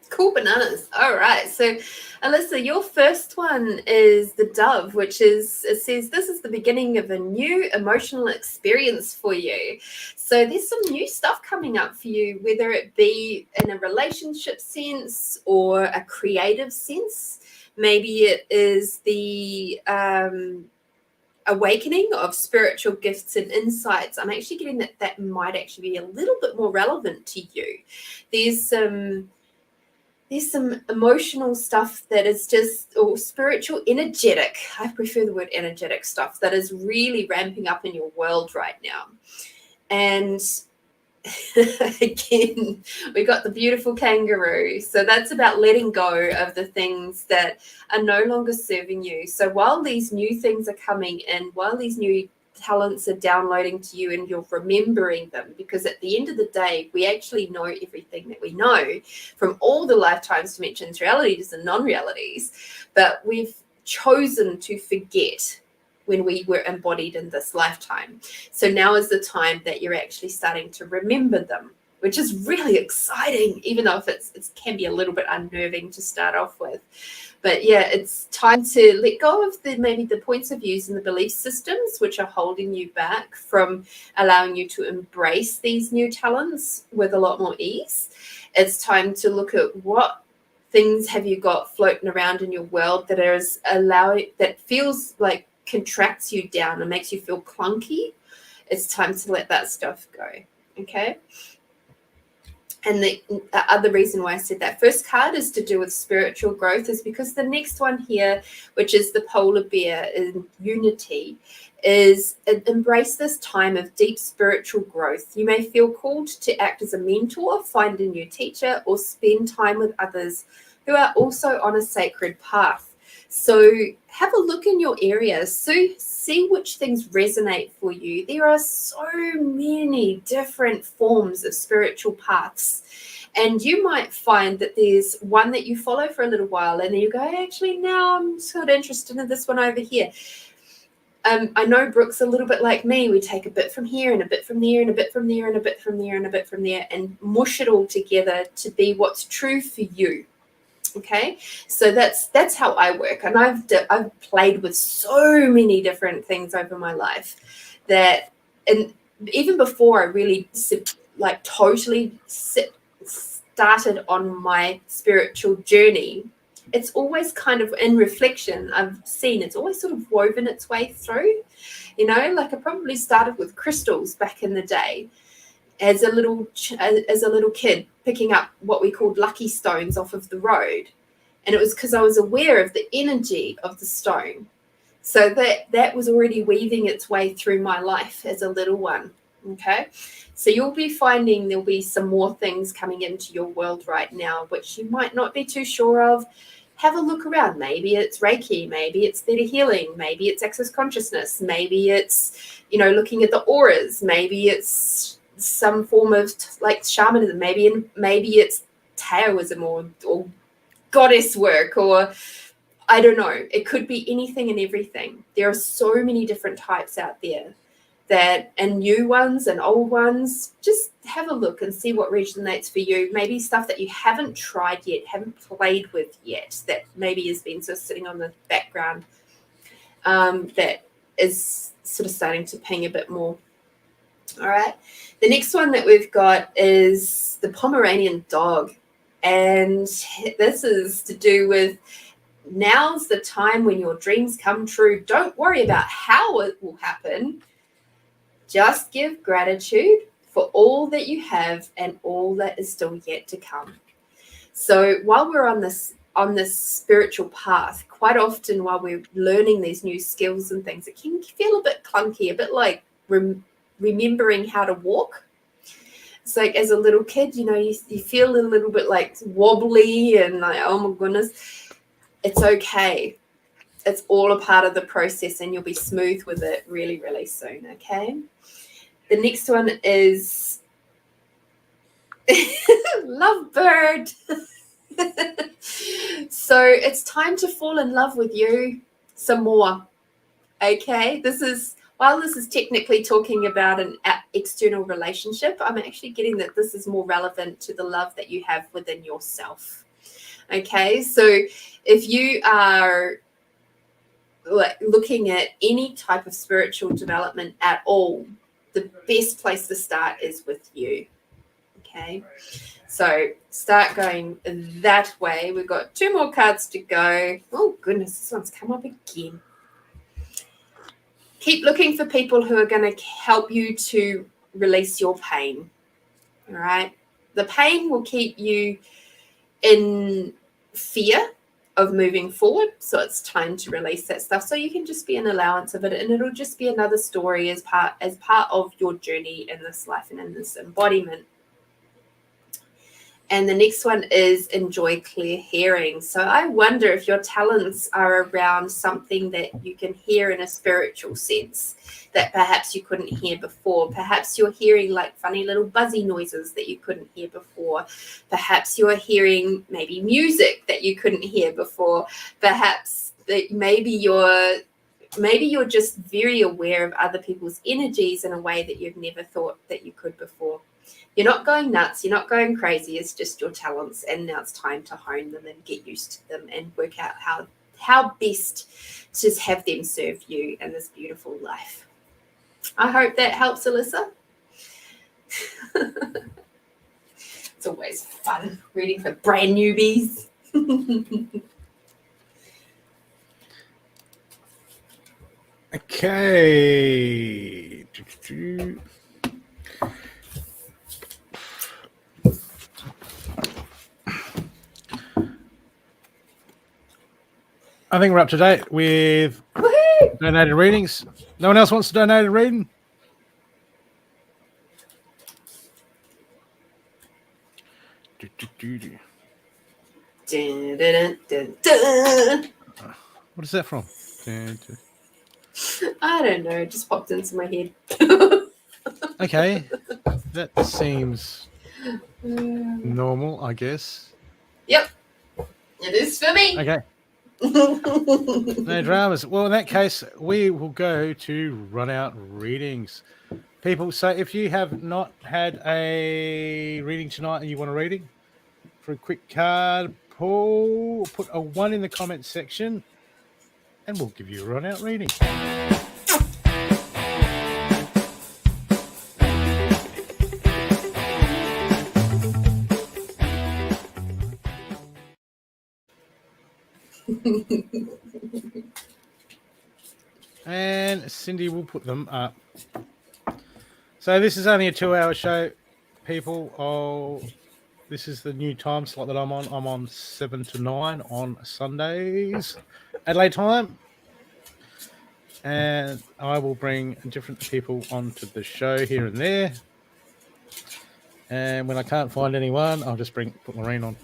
Cool bananas. All right. So, Alyssa, your first one is the dove, which is, it says, this is the beginning of a new emotional experience for you. So there's some new stuff coming up for you, whether it be in a relationship sense or a creative sense. Maybe it is the awakening of spiritual gifts and insights. I'm actually getting that might actually be a little bit more relevant to you. There's some emotional stuff that is just, or spiritual, energetic. I prefer the word energetic stuff that is really ramping up in your world right now. And again, we got the beautiful kangaroo. So that's about letting go of the things that are no longer serving you. So while these new things are coming in, while these new talents are downloading to you and you're remembering them, because at the end of the day, we actually know everything that we know from all the lifetimes, dimensions, realities, and non-realities, but we've chosen to forget when we were embodied in this lifetime. So now is the time that you're actually starting to remember them, which is really exciting, even though it can be a little bit unnerving to start off with. But yeah, it's time to let go of maybe the points of views and the belief systems which are holding you back from allowing you to embrace these new talents with a lot more ease. It's time to look at what things have you got floating around in your world that feels like contracts you down and makes you feel clunky. It's time to let that stuff go. Okay. And the other reason why I said that first card is to do with spiritual growth is because the next one here, which is the polar bear in unity, is embrace this time of deep spiritual growth. You may feel called to act as a mentor, find a new teacher, or spend time with others who are also on a sacred path. So have a look in your area. So see which things resonate for you. There are so many different forms of spiritual paths. And you might find that there's one that you follow for a little while and then you go, actually, now I'm sort of interested in this one over here. I know Brooke's a little bit like me. We take a bit from here and a bit from there and a bit from there and a bit from there and a bit from there and mush it all together to be what's true for you. Okay, so that's how I work, and I've played with so many different things over my life that, and even before I really totally started on my spiritual journey, it's always kind of in reflection. I've seen it's always sort of woven its way through. You know, like I probably started with crystals back in the day. As a little kid, picking up what we called lucky stones off of the road. And it was because I was aware of the energy of the stone. So that was already weaving its way through my life as a little one. Okay. So you'll be finding there'll be some more things coming into your world right now, which you might not be too sure of. Have a look around. Maybe it's Reiki, maybe it's theta healing, maybe it's access consciousness, maybe it's, looking at the auras, maybe it's some form of shamanism, maybe it's Taoism or goddess work, or I don't know. It could be anything and everything. There are so many different types out there. and new ones and old ones. Just have a look and see what resonates for you. Maybe stuff that you haven't tried yet, haven't played with yet, that maybe has been sort of sitting on the background, that is sort of starting to ping a bit more. All right. The next one that we've got is the Pomeranian dog. And this is to do with, now's the time when your dreams come true. Don't worry about how it will happen. Just give gratitude for all that you have and all that is still yet to come. So while we're on this spiritual path, quite often while we're learning these new skills and things, it can feel a bit clunky, a bit like remembering how to walk. It's like as a little kid, you feel a little bit like wobbly and like, oh my goodness. It's okay. It's all a part of the process and you'll be smooth with it really, really soon, okay? The next one is Lovebird. So it's time to fall in love with you some more, okay? While this is technically talking about an external relationship, I'm actually getting that this is more relevant to the love that you have within yourself. Okay, so if you are looking at any type of spiritual development at all, the best place to start is with you. Okay, so start going that way. We've got 2 more cards to go. Oh goodness, this one's come up again. Keep looking for people who are going to help you to release your pain. All right. The pain will keep you in fear of moving forward. So it's time to release that stuff. So you can just be an allowance of it. And it'll just be another story as part of your journey in this life and in this embodiment. And the next one is enjoy clear hearing. So I wonder if your talents are around something that you can hear in a spiritual sense that perhaps you couldn't hear before. Perhaps you're hearing like funny little buzzy noises that you couldn't hear before. Perhaps you're hearing maybe music that you couldn't hear before. Perhaps that maybe you're just very aware of other people's energies in a way that you've never thought that you could before. You're not going nuts. You're not going crazy. It's just your talents. And now it's time to hone them and get used to them and work out how best to have them serve you in this beautiful life. I hope that helps, Alyssa. It's always fun reading for brand newbies. Okay. I think we're up to date with donated readings. No one else wants to donate a reading? What is that from? I don't know. It just popped into my head. Okay. That seems normal, I guess. Yep. It is for me. Okay. No dramas. Well, in that case, we will go to run out readings. People, so if you have not had a reading tonight and you want a reading for a quick card, Paul, put a 1 in the comments section and we'll give you a run out reading. And Cindy will put them up. So this is only a 2-hour show, people. This is the new time slot that I'm on. I'm on 7 to 9 on Sundays, Adelaide time. And I will bring different people onto the show here and there. And when I can't find anyone, I'll just put Lorene on.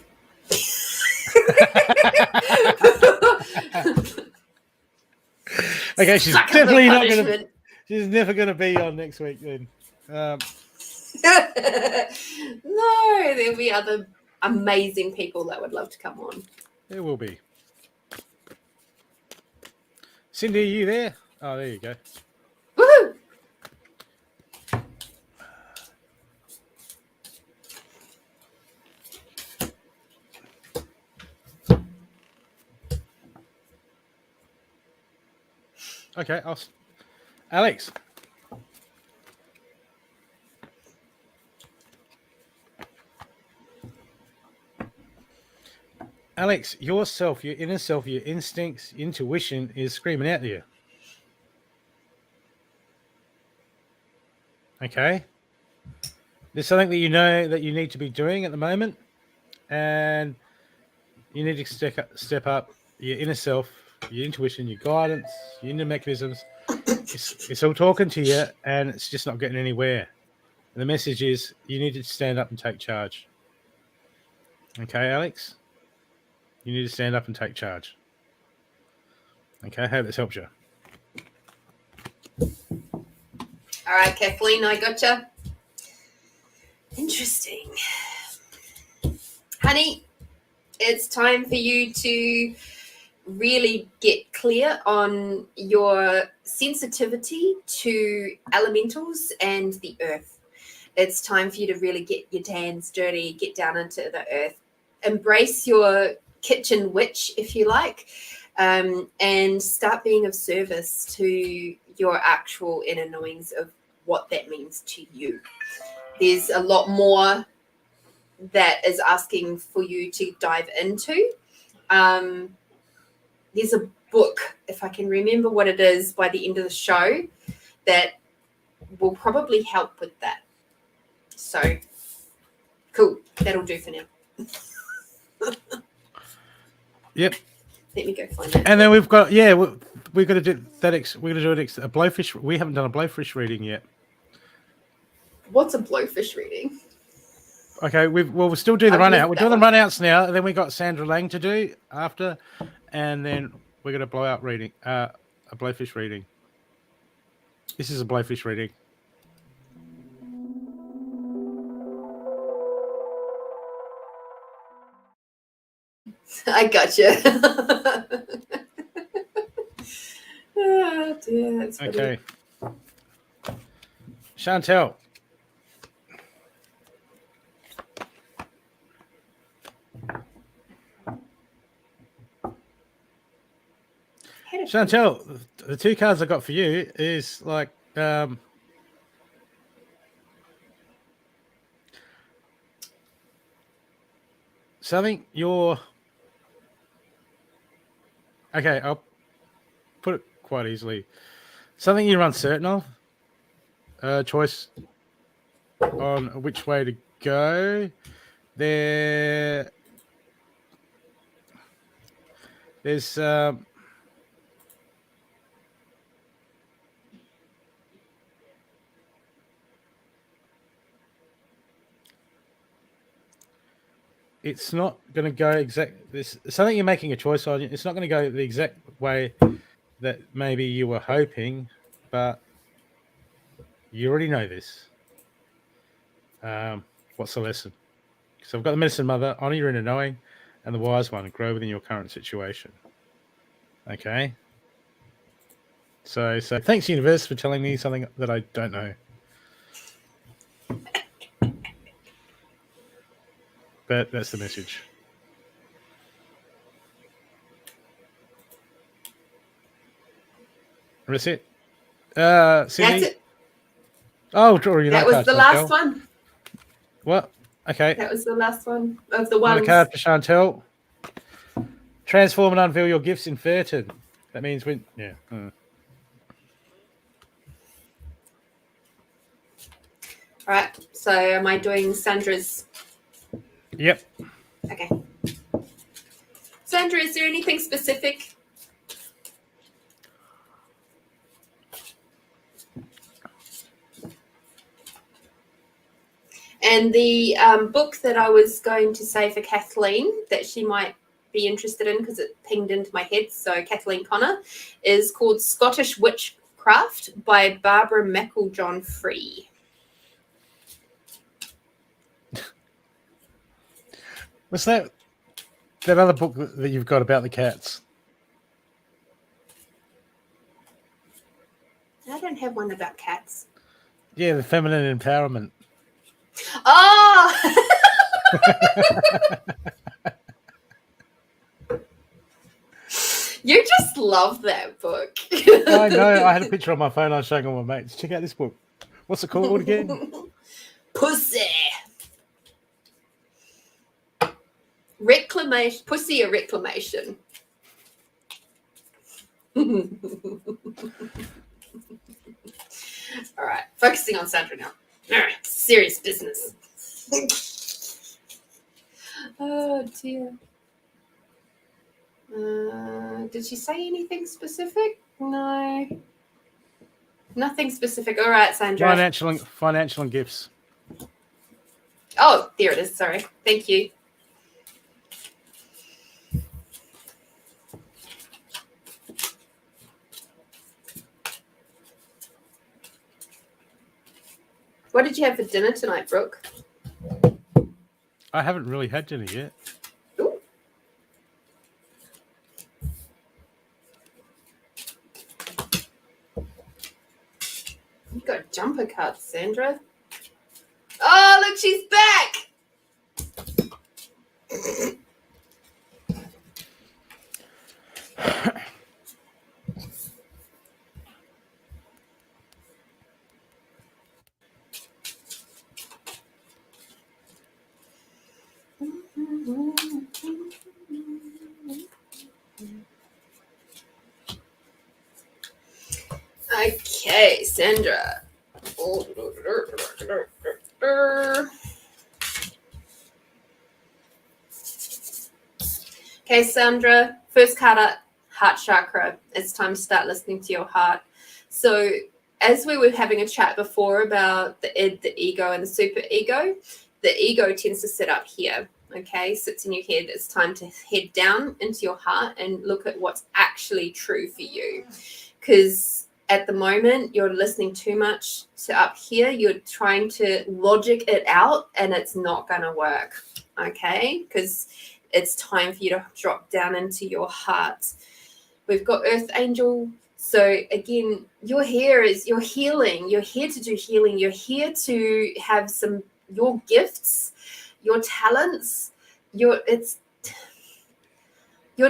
Okay, she's definitely not going to. She's never going to be on next week then. No, there'll be other amazing people that would love to come on. There will be. Cindy, are you there? Oh, there you go. Woohoo! Okay, Alex. Alex, yourself, your inner self, your instincts, intuition is screaming out to you. Okay. There's something that you know that you need to be doing at the moment, and you need to step up your inner self, your intuition, your guidance, your inner mechanisms. It's all talking to you, and it's just not getting anywhere. And the message is you need to stand up and take charge. Okay, Alex? You need to stand up and take charge. Okay, I hope this helps you. All right, Kathleen, I gotcha. Interesting. Honey, it's time for you to really get clear on your sensitivity to elementals and the earth. It's time for you to really get your hands dirty, get down into the earth, embrace your kitchen witch, if you like, and start being of service to your actual inner knowings of what that means to you. There's a lot more that is asking for you to dive into. There's a book, if I can remember what it is by the end of the show, that will probably help with that. So, cool. That'll do for now. Yep. Let me go find that. And then we've got, we're going to do that. We're going to do a blowfish. We haven't done a blowfish reading yet. What's a blowfish reading? Okay, we'll still do the run out. We're doing the run outs now, and then we got Sandra Lang to do after, and then we're going to blow out reading, a blowfish reading. This is a blowfish reading. I gotcha. Oh, dear, that's funny. Okay. Chantel. Chantel, the two cards I got for you is like something you're okay, I'll put it quite easily. Something you're uncertain of, choice on which way to go. There's it's not going to go exact. This something you're making a choice on. It's not going to go the exact way that maybe you were hoping, but you already know this. What's the lesson? So I've got the medicine mother, honor your inner knowing, and the wise one, grow within your current situation. Okay. So thanks, universe, for telling me something that I don't know. But that's the message. That's it. Cindy? That's it. Oh, Drawing. That was the last one. What? Okay. That was the last one of the ones. Another card for Chantel. Transform and unveil your gifts in Fairton. That means when, yeah. All right. So am I doing Sandra's? Yep. Okay. Sandra, is there anything specific? And the book that I was going to say for Kathleen that she might be interested in because it pinged into my head, so Kathleen Connor, is called Scottish Witchcraft by Barbara McEljohn Free. What's that other book that you've got about the cats? I don't have one about cats. Yeah, the feminine empowerment. Oh! You just love that book. I know. I had a picture on my phone. I was showing all my mates. Check out this book. What's it called again? Pussy. Reclamation. Pussy a reclamation. All right. Focusing on Sandra now. All right. Serious business. Oh, dear. Did she say anything specific? No. Nothing specific. All right, Sandra. Financial and gifts. Oh, there it is. Sorry. Thank you. What did you have for dinner tonight, Brooke? I haven't really had dinner yet. Ooh. You got jumper cuts, Sandra. Oh, look, she's back. Okay, Sandra. Okay, Sandra, first card up, heart chakra. It's time to start listening to your heart. So as we were having a chat before about the id, the ego, and the super ego, the ego tends to sit up here, okay, sits in your head. It's time to head down into your heart and look at what's actually true for you. Because at the moment, you're listening too much to up here. You're trying to logic it out, and it's not going to work, okay? Because it's time for you to drop down into your heart. We've got Earth Angel. So again, you're here is you're healing. You're here to do healing. You're here to have your gifts, your talents. Your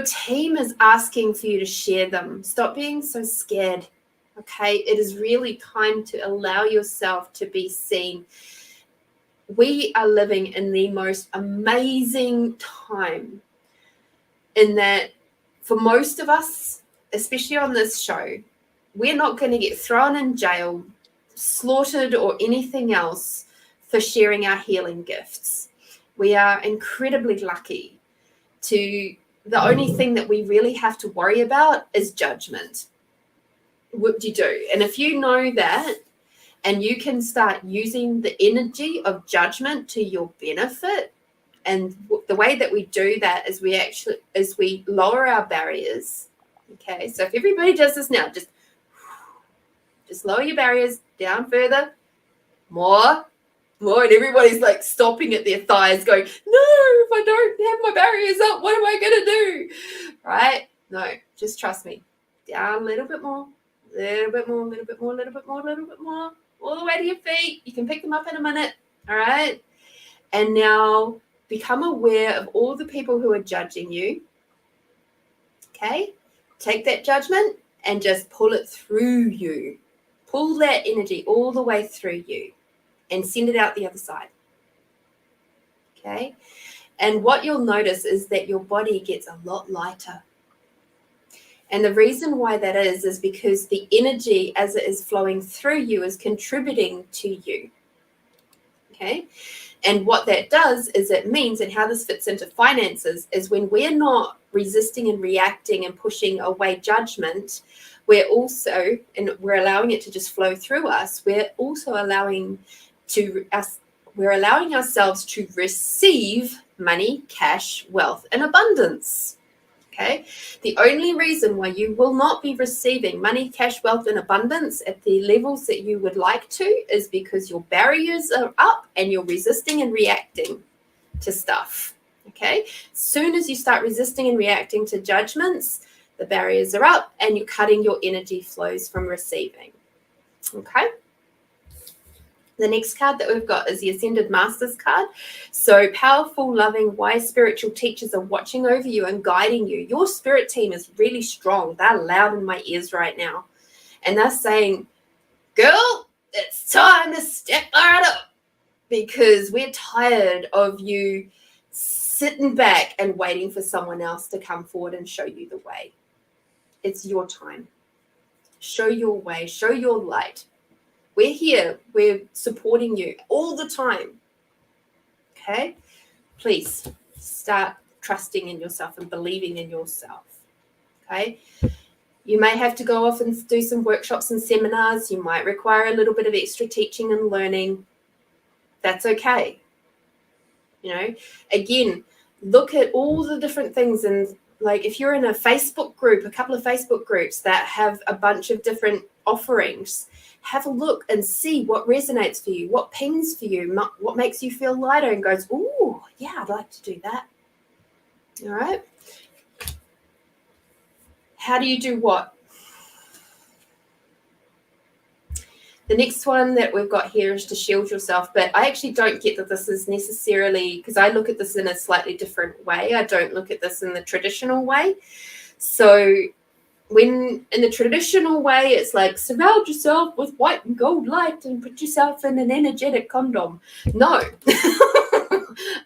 team is asking for you to share them. Stop being so scared. Okay, it is really time to allow yourself to be seen. We are living in the most amazing time in that for most of us, especially on this show, we're not going to get thrown in jail, slaughtered, or anything else for sharing our healing gifts. We are incredibly lucky the only thing that we really have to worry about is judgment. What do you do? And if you know that, and you can start using the energy of judgment to your benefit, and the way that we do that is we lower our barriers. Okay, so if everybody does this now, just lower your barriers down further, more, and everybody's like stopping at their thighs going, no, if I don't have my barriers up, what am I going to do? Right? No, just trust me. Down a little bit more, a little bit more, a little bit more, a little bit more, a little bit more, all the way to your feet. You can pick them up in a minute. All right? And now become aware of all the people who are judging you. Okay? Take that judgment and just pull it through you. Pull that energy all the way through you and send it out the other side. Okay? And what you'll notice is that your body gets a lot lighter. And the reason why that is because the energy as it is flowing through you is contributing to you. Okay? And what that does is it means, and how this fits into finances, is when we're not resisting and reacting and pushing away judgment, we're allowing it to just flow through us. We're also allowing ourselves to receive money, cash, wealth, and abundance. Okay? The only reason why you will not be receiving money, cash, wealth, and abundance at the levels that you would like to is because your barriers are up and you're resisting and reacting to stuff. Okay? As soon as you start resisting and reacting to judgments, the barriers are up and you're cutting your energy flows from receiving. Okay? The next card that we've got is the Ascended Masters card. So powerful, loving, wise spiritual teachers are watching over you and guiding you. Your spirit team is really strong. They're loud in my ears right now. And they're saying, girl, it's time to step right up, because we're tired of you sitting back and waiting for someone else to come forward and show you the way. It's your time. Show your way. Show your light. We're here. We're supporting you all the time. Okay? Please start trusting in yourself and believing in yourself. Okay? You may have to go off and do some workshops and seminars. You might require a little bit of extra teaching and learning. That's okay. You know, again, look at all the different things. And like if you're in a Facebook group, a couple of Facebook groups that have a bunch of different offerings, have a look and see what resonates for you, what pings for you, what makes you feel lighter and goes, oh, yeah, I'd like to do that. All right. How do you do what? The next one that we've got here is to shield yourself, but I actually don't get that this is necessarily, because I look at this in a slightly different way. I don't look at this in the traditional way. So when in the traditional way, it's like surround yourself with white and gold light and put yourself in an energetic condom. No,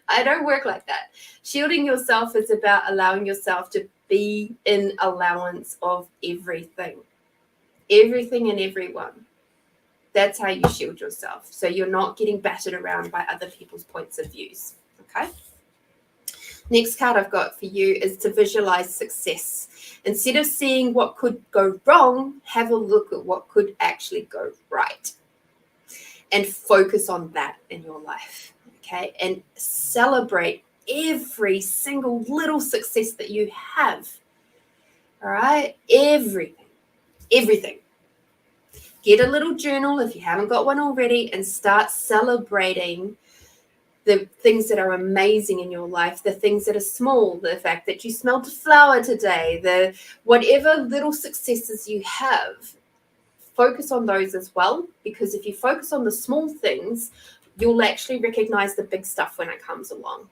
I don't work like that. Shielding yourself is about allowing yourself to be in allowance of everything and everyone. That's how you shield yourself. So you're not getting battered around by other people's points of views. Okay. Next card I've got for you is to visualize success. Instead of seeing what could go wrong, have a look at what could actually go right. And focus on that in your life. Okay. And celebrate every single little success that you have. All right. Everything. Get a little journal if you haven't got one already and start celebrating the things that are amazing in your life, the things that are small, the fact that you smelled a flower today, the whatever little successes you have, focus on those as well, because if you focus on the small things, you'll actually recognize the big stuff when it comes along.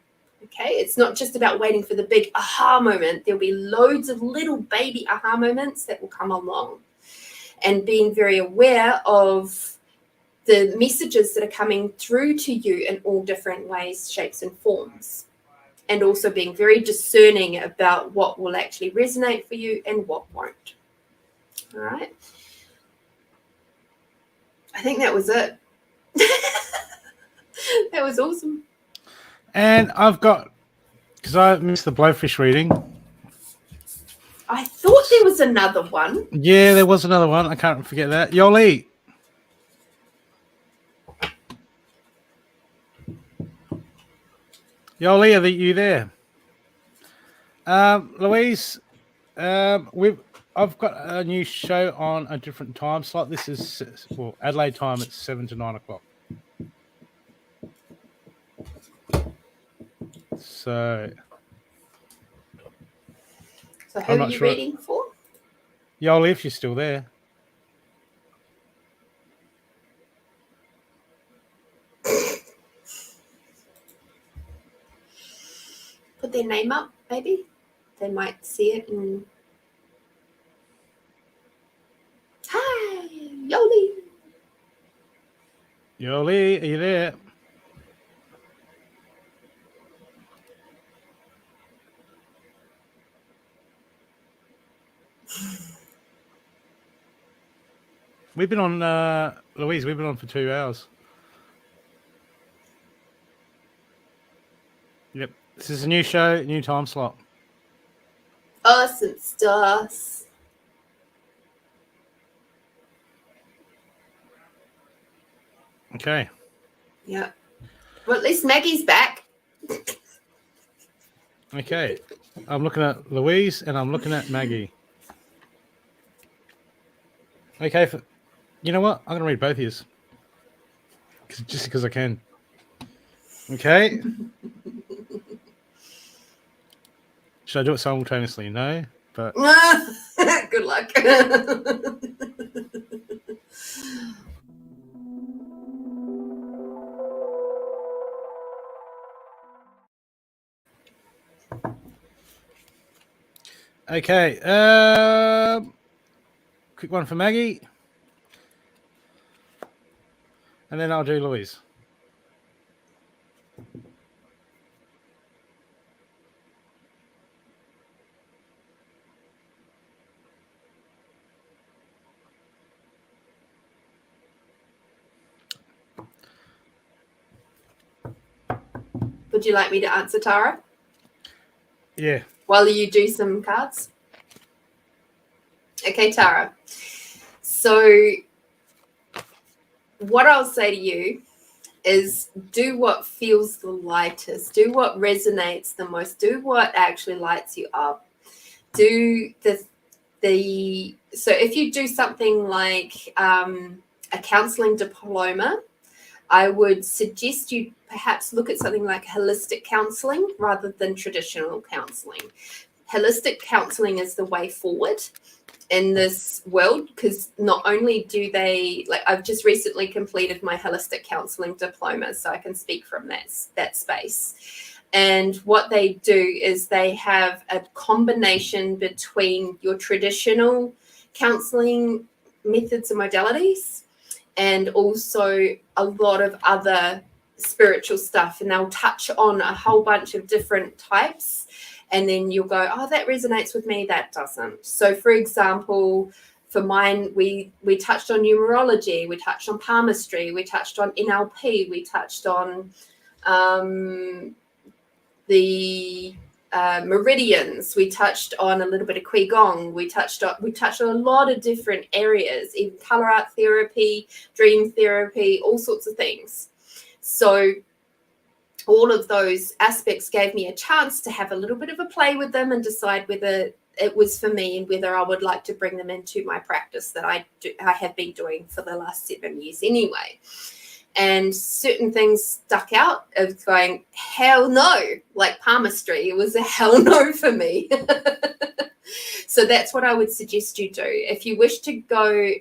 Okay, it's not just about waiting for the big aha moment. There'll be loads of little baby aha moments that will come along. And being very aware of the messages that are coming through to you in all different ways, shapes, and forms. And also being very discerning about what will actually resonate for you and what won't. All right. I think that was it. That was awesome. And I've got, because I missed the blowfish reading. I thought there was another one. Yeah, there was another one. I can't forget that. Yoli. Yoli, are you there? Louise, I've got a new show on a different time slot. This is Adelaide time. It's 7 to 9 o'clock. So who are you reading for? Yoli, if you're still there. Put their name up, maybe. They might see it. And hi, Yoli. Yoli, are you there? We've been on, Louise, we've been on for 2 hours. Yep. This is a new show, new time slot. Awesome stuff. Okay. Yeah. Well, at least Maggie's back. Okay. I'm looking at Louise and I'm looking at Maggie. Okay. You know what? I'm going to read both of yours. Just because I can. Okay. Should I do it simultaneously? No, but good luck. Okay. Quick one for Maggie. And then I'll do Louise. Would you like me to answer, Tara? Yeah. While you do some cards? Okay, Tara. So what I'll say to you is do what feels the lightest, do what resonates the most, do what actually lights you up. Do so if you do something like a counseling diploma, I would suggest you perhaps look at something like holistic counseling rather than traditional counseling. Holistic counseling is the way forward in this world, because not only do they, like, I've just recently completed my holistic counseling diploma, so I can speak from that space. And what they do is they have a combination between your traditional counseling methods and modalities and also a lot of other spiritual stuff. And they'll touch on a whole bunch of different types. And then you'll go, oh, that resonates with me, that doesn't. So, for example, for mine, we touched on numerology, we touched on palmistry, we touched on NLP, we touched on the meridians, we touched on a little bit of Qigong, we touched on a lot of different areas, even color art therapy, dream therapy, all sorts of things. So all of those aspects gave me a chance to have a little bit of a play with them and decide whether it was for me and whether I would like to bring them into my practice that I have been doing for the last 7 years anyway. And certain things stuck out of going, hell no, like palmistry, it was a hell no for me. So that's what I would suggest you do. If you wish to go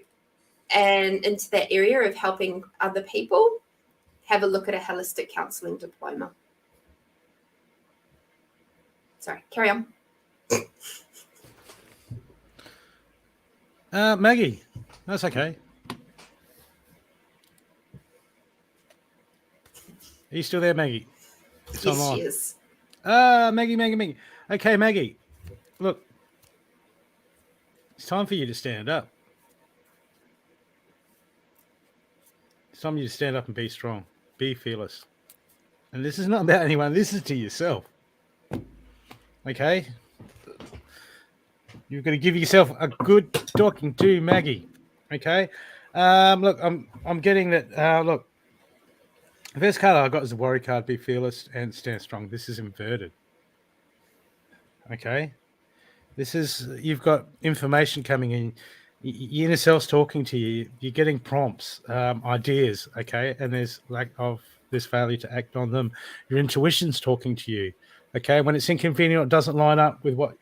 and into that area of helping other people, have a look at a holistic counseling diploma. Sorry, carry on. Maggie, that's okay. Are you still there, Maggie? Yes, she is. Maggie. Okay, Maggie, look, it's time for you to stand up. It's time for you to stand up and be strong. Be fearless. And this is not about anyone. This is to yourself. Okay? You've got to give yourself a good talking to, Maggie. Okay? Look, I'm getting that. Look, the first card I got is the Warrior card. Be fearless and stand strong. This is inverted. Okay? This is, you've got information coming in. Your inner self's talking to you. You're getting prompts, ideas, okay? And there's lack of this failure to act on them. Your intuition's talking to you, okay? When it's inconvenient, it doesn't line up with what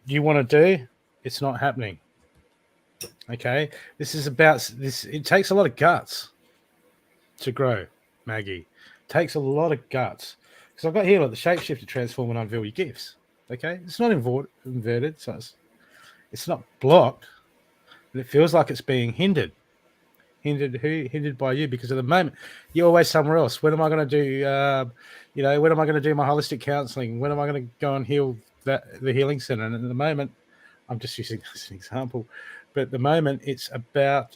you want to do, it's not happening, okay? This is about this. It takes a lot of guts to grow, Maggie. It takes a lot of guts. Because I've got here, like, the shapeshifter, transform and unveil your gifts, okay? It's not inverted, so it's not blocked, but it feels like it's being hindered. Hindered by you, because at the moment you're always somewhere else. When am I going to do, when am I going to do my holistic counseling? When am I going to go and heal the healing center? And at the moment, I'm just using this as an example, but at the moment it's about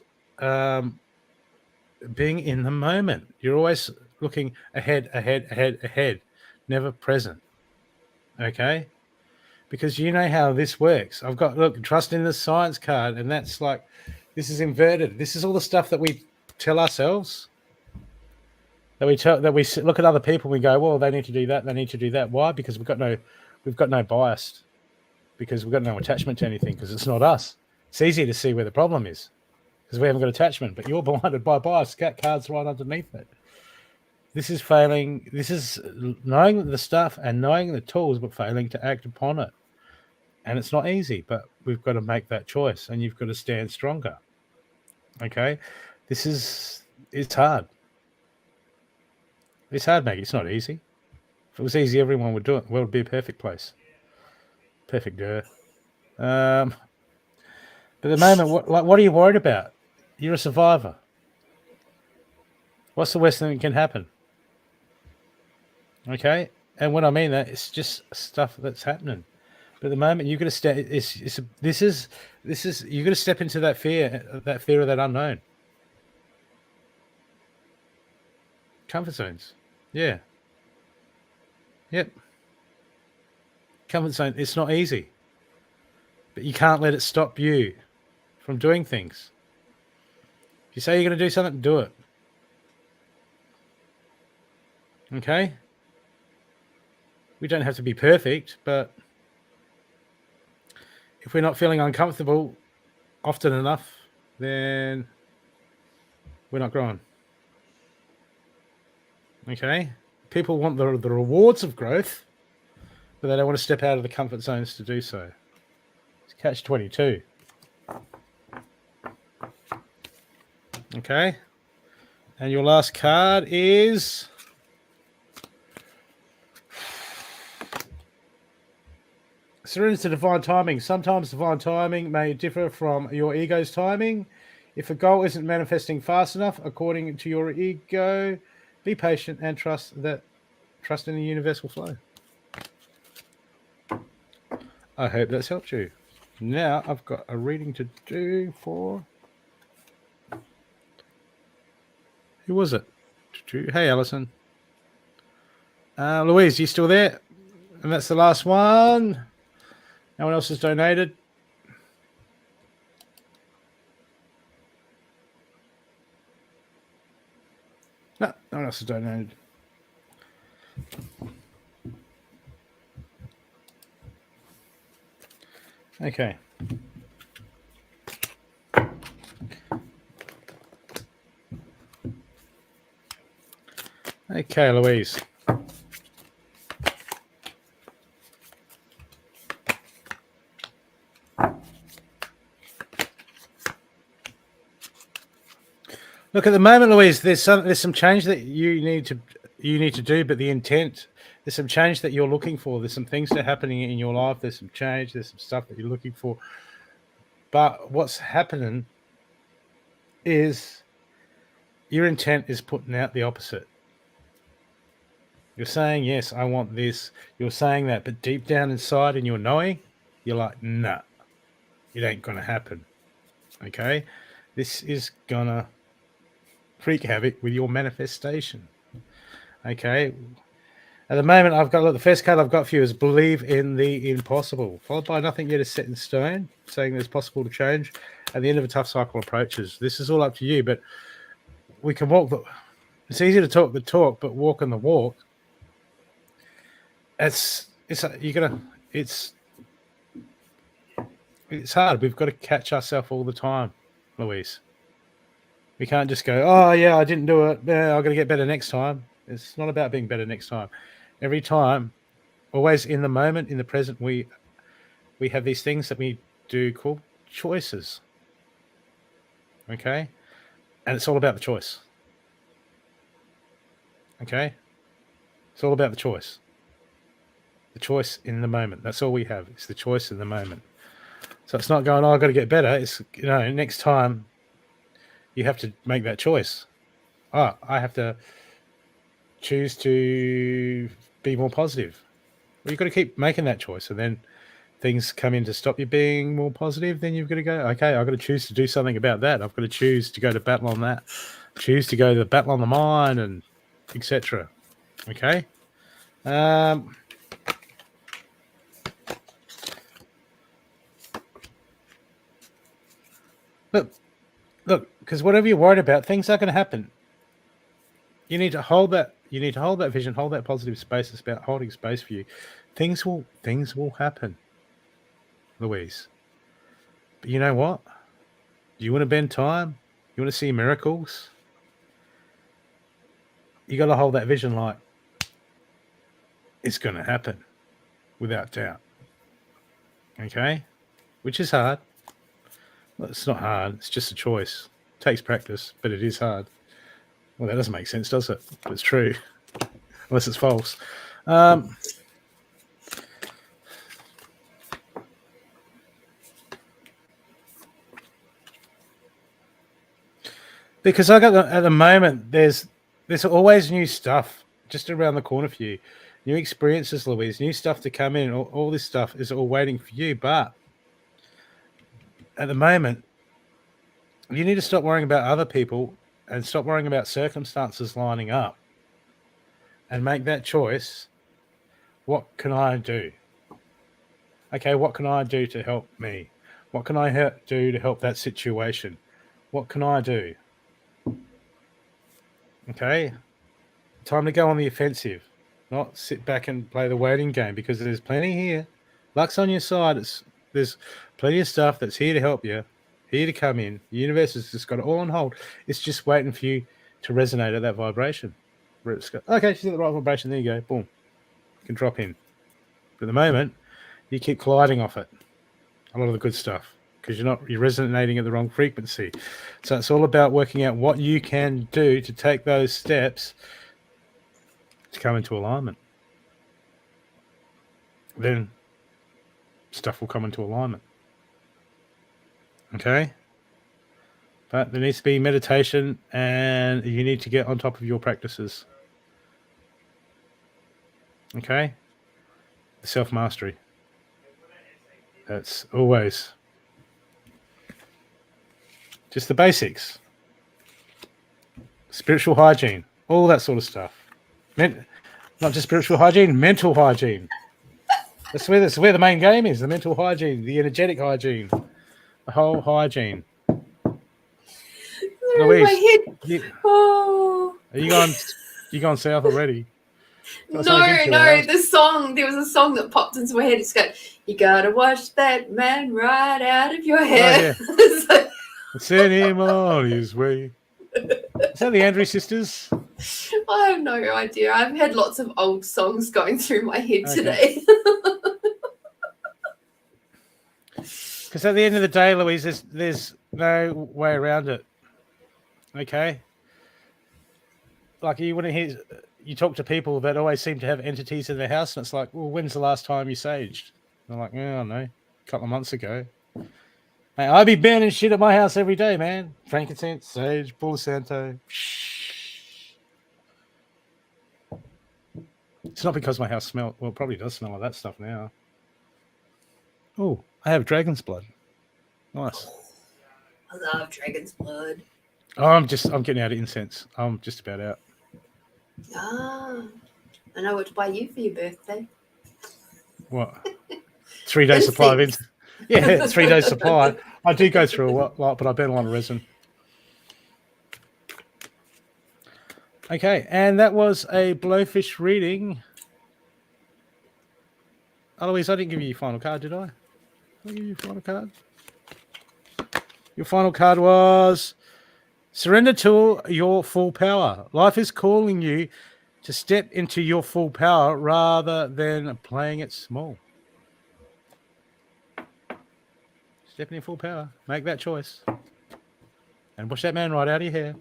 being in the moment. You're always looking ahead, never present. Okay? Because you know how this works. I've got, look, trust in the science card, and that's like, this is inverted. This is all the stuff that we tell ourselves, that we look at other people, and we go, well, they need to do that, they need to do that. Why? Because we've got no bias, because we've got no attachment to anything, because it's not us. It's easy to see where the problem is, because we haven't got attachment, but you're blinded by bias. Cards right underneath it. This is failing. This is knowing the stuff and knowing the tools, but failing to act upon it. And it's not easy, but we've got to make that choice, and you've got to stand stronger. Okay? It's hard. It's hard, Maggie. It's not easy. If it was easy, everyone would do it. The world would be a perfect place. Perfect girl. But at the moment, what are you worried about? You're a survivor. What's the worst thing that can happen? Okay, and when I mean that, it's just stuff that's happening. But at the moment, you've got to step. This is you've got to step into that fear of that unknown. Comfort zones. Yeah. Yep. Comfort zone. It's not easy, but you can't let it stop you from doing things. If you say you're going to do something, do it. Okay? We don't have to be perfect, but if we're not feeling uncomfortable often enough, then we're not growing. Okay? People want the rewards of growth, but they don't want to step out of the comfort zones to do so. It's catch-22. Okay? And your last card is... Surrender to divine timing. Sometimes divine timing may differ from your ego's timing. If a goal isn't manifesting fast enough, according to your ego, be patient and trust in the universal flow. I hope that's helped you. Now I've got a reading to do for... Who was it? Hey, Alison. Louise, you still there? And that's the last one. No one else has donated. No one else has donated. Okay. Okay, Louise. Look, at the moment, Louise, there's some change that you need to do, but the intent, there's some change that you're looking for. There's some things that are happening in your life. There's some change. There's some stuff that you're looking for. But what's happening is your intent is putting out the opposite. You're saying, yes, I want this. You're saying that, but deep down inside in your knowing, you're like, nah, it ain't going to happen. Okay? This is going to wreak havoc with your manifestation. Okay? At the moment, I've got, look, the first card I've got for you is believe in the impossible, followed by nothing yet is set in stone, saying there's possible to change. At the end of a tough cycle approaches. This is all up to you, but we can walk. It's easy to talk the talk, but walking the walk. It's hard. We've got to catch ourselves all the time, Louise. We can't just go, oh yeah, I didn't do it. Yeah, I'm going to get better next time. It's not about being better next time. Every time, always in the moment, in the present, we have these things that we do called choices. Okay? And it's all about the choice. Okay? It's all about the choice. The choice in the moment. That's all we have. It's the choice in the moment. So it's not going, oh, I've got to get better. It's, next time you have to make that choice. Oh, I have to choose to be more positive. Well, you've got to keep making that choice. And then things come in to stop you being more positive. Then you've got to go, okay, I've got to choose to do something about that. I've got to choose to go to battle on that. Choose to go to battle on the mind and etc. Okay? Look, because whatever you're worried about, things are going to happen. You need to hold that. You need to hold that vision, hold that positive space. It's about holding space for you. Things will happen, Louise. But you know what? Do you want to bend time? You want to see miracles? You got to hold that vision like it's going to happen without doubt. Okay? Which is hard. Well, it's not hard. It's just a choice. It takes practice, but it is hard. Well, that doesn't make sense, does it? But it's true. Unless it's false. Because at the moment, there's always new stuff just around the corner for you. New experiences, Louise, new stuff to come in. All this stuff is all waiting for you. But at the moment, you need to stop worrying about other people and stop worrying about circumstances lining up and make that choice. What can I do? Okay, what can I do to help me? What can I do to help that situation? What can I do? Okay, time to go on the offensive, not sit back and play the waiting game, because there's plenty here. Luck's on your side. There's plenty of stuff that's here to help you, here to come in. The universe has just got it all on hold. It's just waiting for you to resonate at that vibration. Where it's got, okay, she's at the right vibration. There you go. Boom. You can drop in. But at the moment, you keep colliding off it. A lot of the good stuff, because you're resonating at the wrong frequency. So it's all about working out what you can do to take those steps to come into alignment. Then stuff will come into alignment. Okay? But there needs to be meditation, and you need to get on top of your practices. Okay? Self-mastery. That's always just the basics. Spiritual hygiene, all that sort of stuff. Not just spiritual hygiene, mental hygiene. That's where the main game is, the mental hygiene, the energetic hygiene, the whole hygiene. Louise, are you gone south already? No, there was a song that popped into my head. It's got, you gotta wash that man right out of your hair. Oh, yeah. Send him on his way. Is that the Andrews sisters? I have no idea. I've had lots of old songs going through my head today. Because at the end of the day, Louise, there's no way around it. Okay? Like, you talk to people that always seem to have entities in their house, and it's like, well, when's the last time you saged? And they're like, I don't know, a couple of months ago. Hey, I be burning shit at my house every day, man. Frankincense, sage, Palo Santo. It's not because my house smells. Well, it probably does smell like that stuff now. Oh, I have dragon's blood. Nice. I love dragon's blood. Oh, I'm getting out of incense. I'm just about out. Ah, I know what to buy you for your birthday. What? 3 days supply of incense. Yeah, 3 days supply. I do go through a lot, but I burn a lot of resin. Okay, and that was a blowfish reading. Eloise, I didn't give you your final card, did I? Did I give you your final card? Your final card was surrender to your full power. Life is calling you to step into your full power rather than playing it small. Step in full power. Make that choice. And wash that man right out of your hair.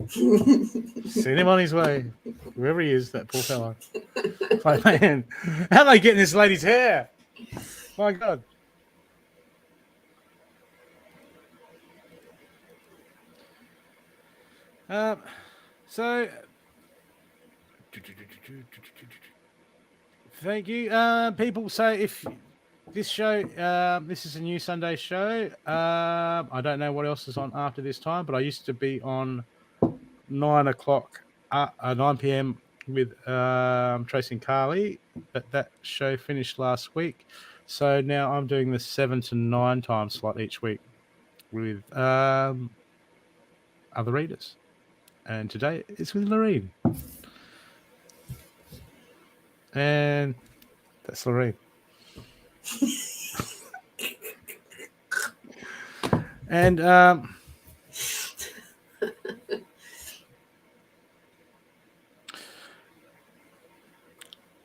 Send him on his way. Whoever he is, that poor fella. Like, man, how are they getting this lady's hair? My God. So, thank you. People say if this show, this is a new Sunday show. I don't know what else is on after this time, but I used to be on 9 p.m. with Tracy and Carly, but that show finished last week. So now I'm doing the 7 to 9 time slot each week with other readers. And today it's with Lorene. And that's Lorene. And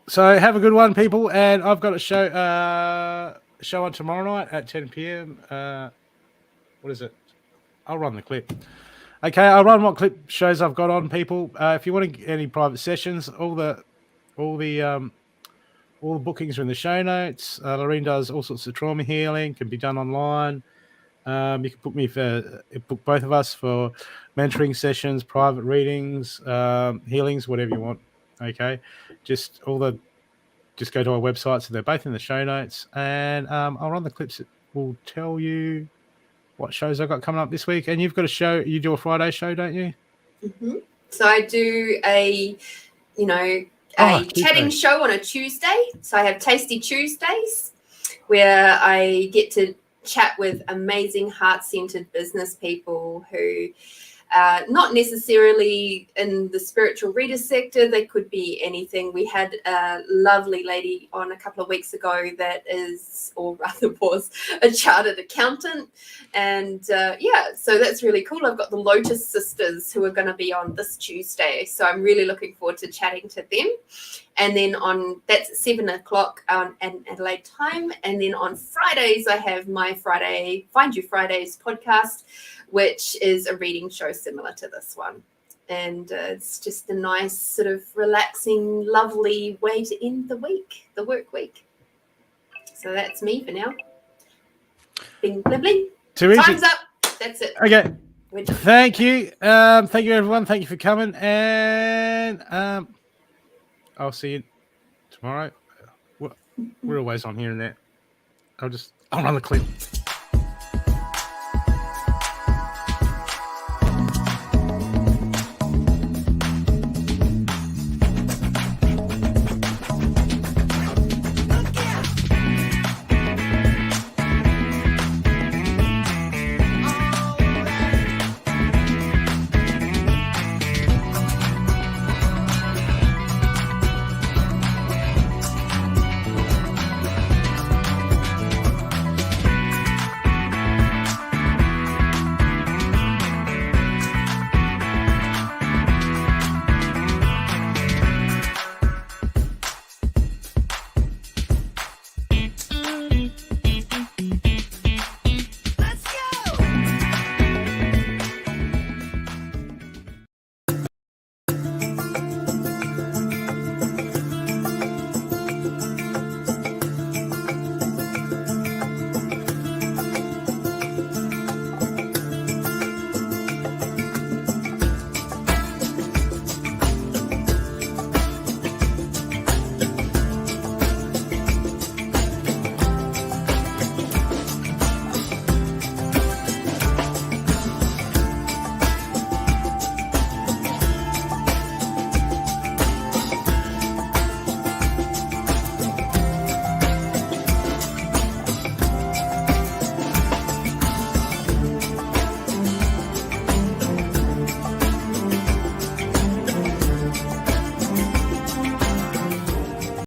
so have a good one, people. And I've got a show on tomorrow night at 10 p.m. What is it? I'll run the clip. Okay, I'll run what clip shows I've got on, people. If you want any private sessions, all the bookings are in the show notes. Lorene does all sorts of trauma healing, can be done online. You can book both of us for mentoring sessions, private readings, healings, whatever you want. Okay, just go to our website, so they're both in the show notes, and I'll run the clips that will tell you what shows I've got coming up this week. And you've got a show. You do a Friday show, don't you? Mm-hmm. So I do a chatting show on a Tuesday. So I have Tasty Tuesdays, where I get to chat with amazing heart-centered business people who not necessarily in the spiritual reader sector. They could be anything. We had a lovely lady on a couple of weeks ago that is, or rather was, a chartered accountant. And so that's really cool. I've got the Lotus Sisters who are going to be on this Tuesday. So I'm really looking forward to chatting to them. And then that's at 7:00 on Adelaide time. And then on Fridays, I have my Find You Fridays podcast, which is a reading show similar to this one. And it's just a nice sort of relaxing, lovely way to end the week, the work week. So that's me for now. Bing, bling, bling. Too easy. Time's up. That's it. Okay. Thank you. Thank you, everyone. Thank you for coming. And I'll see you tomorrow. We're always on here and there. I'll run the clip.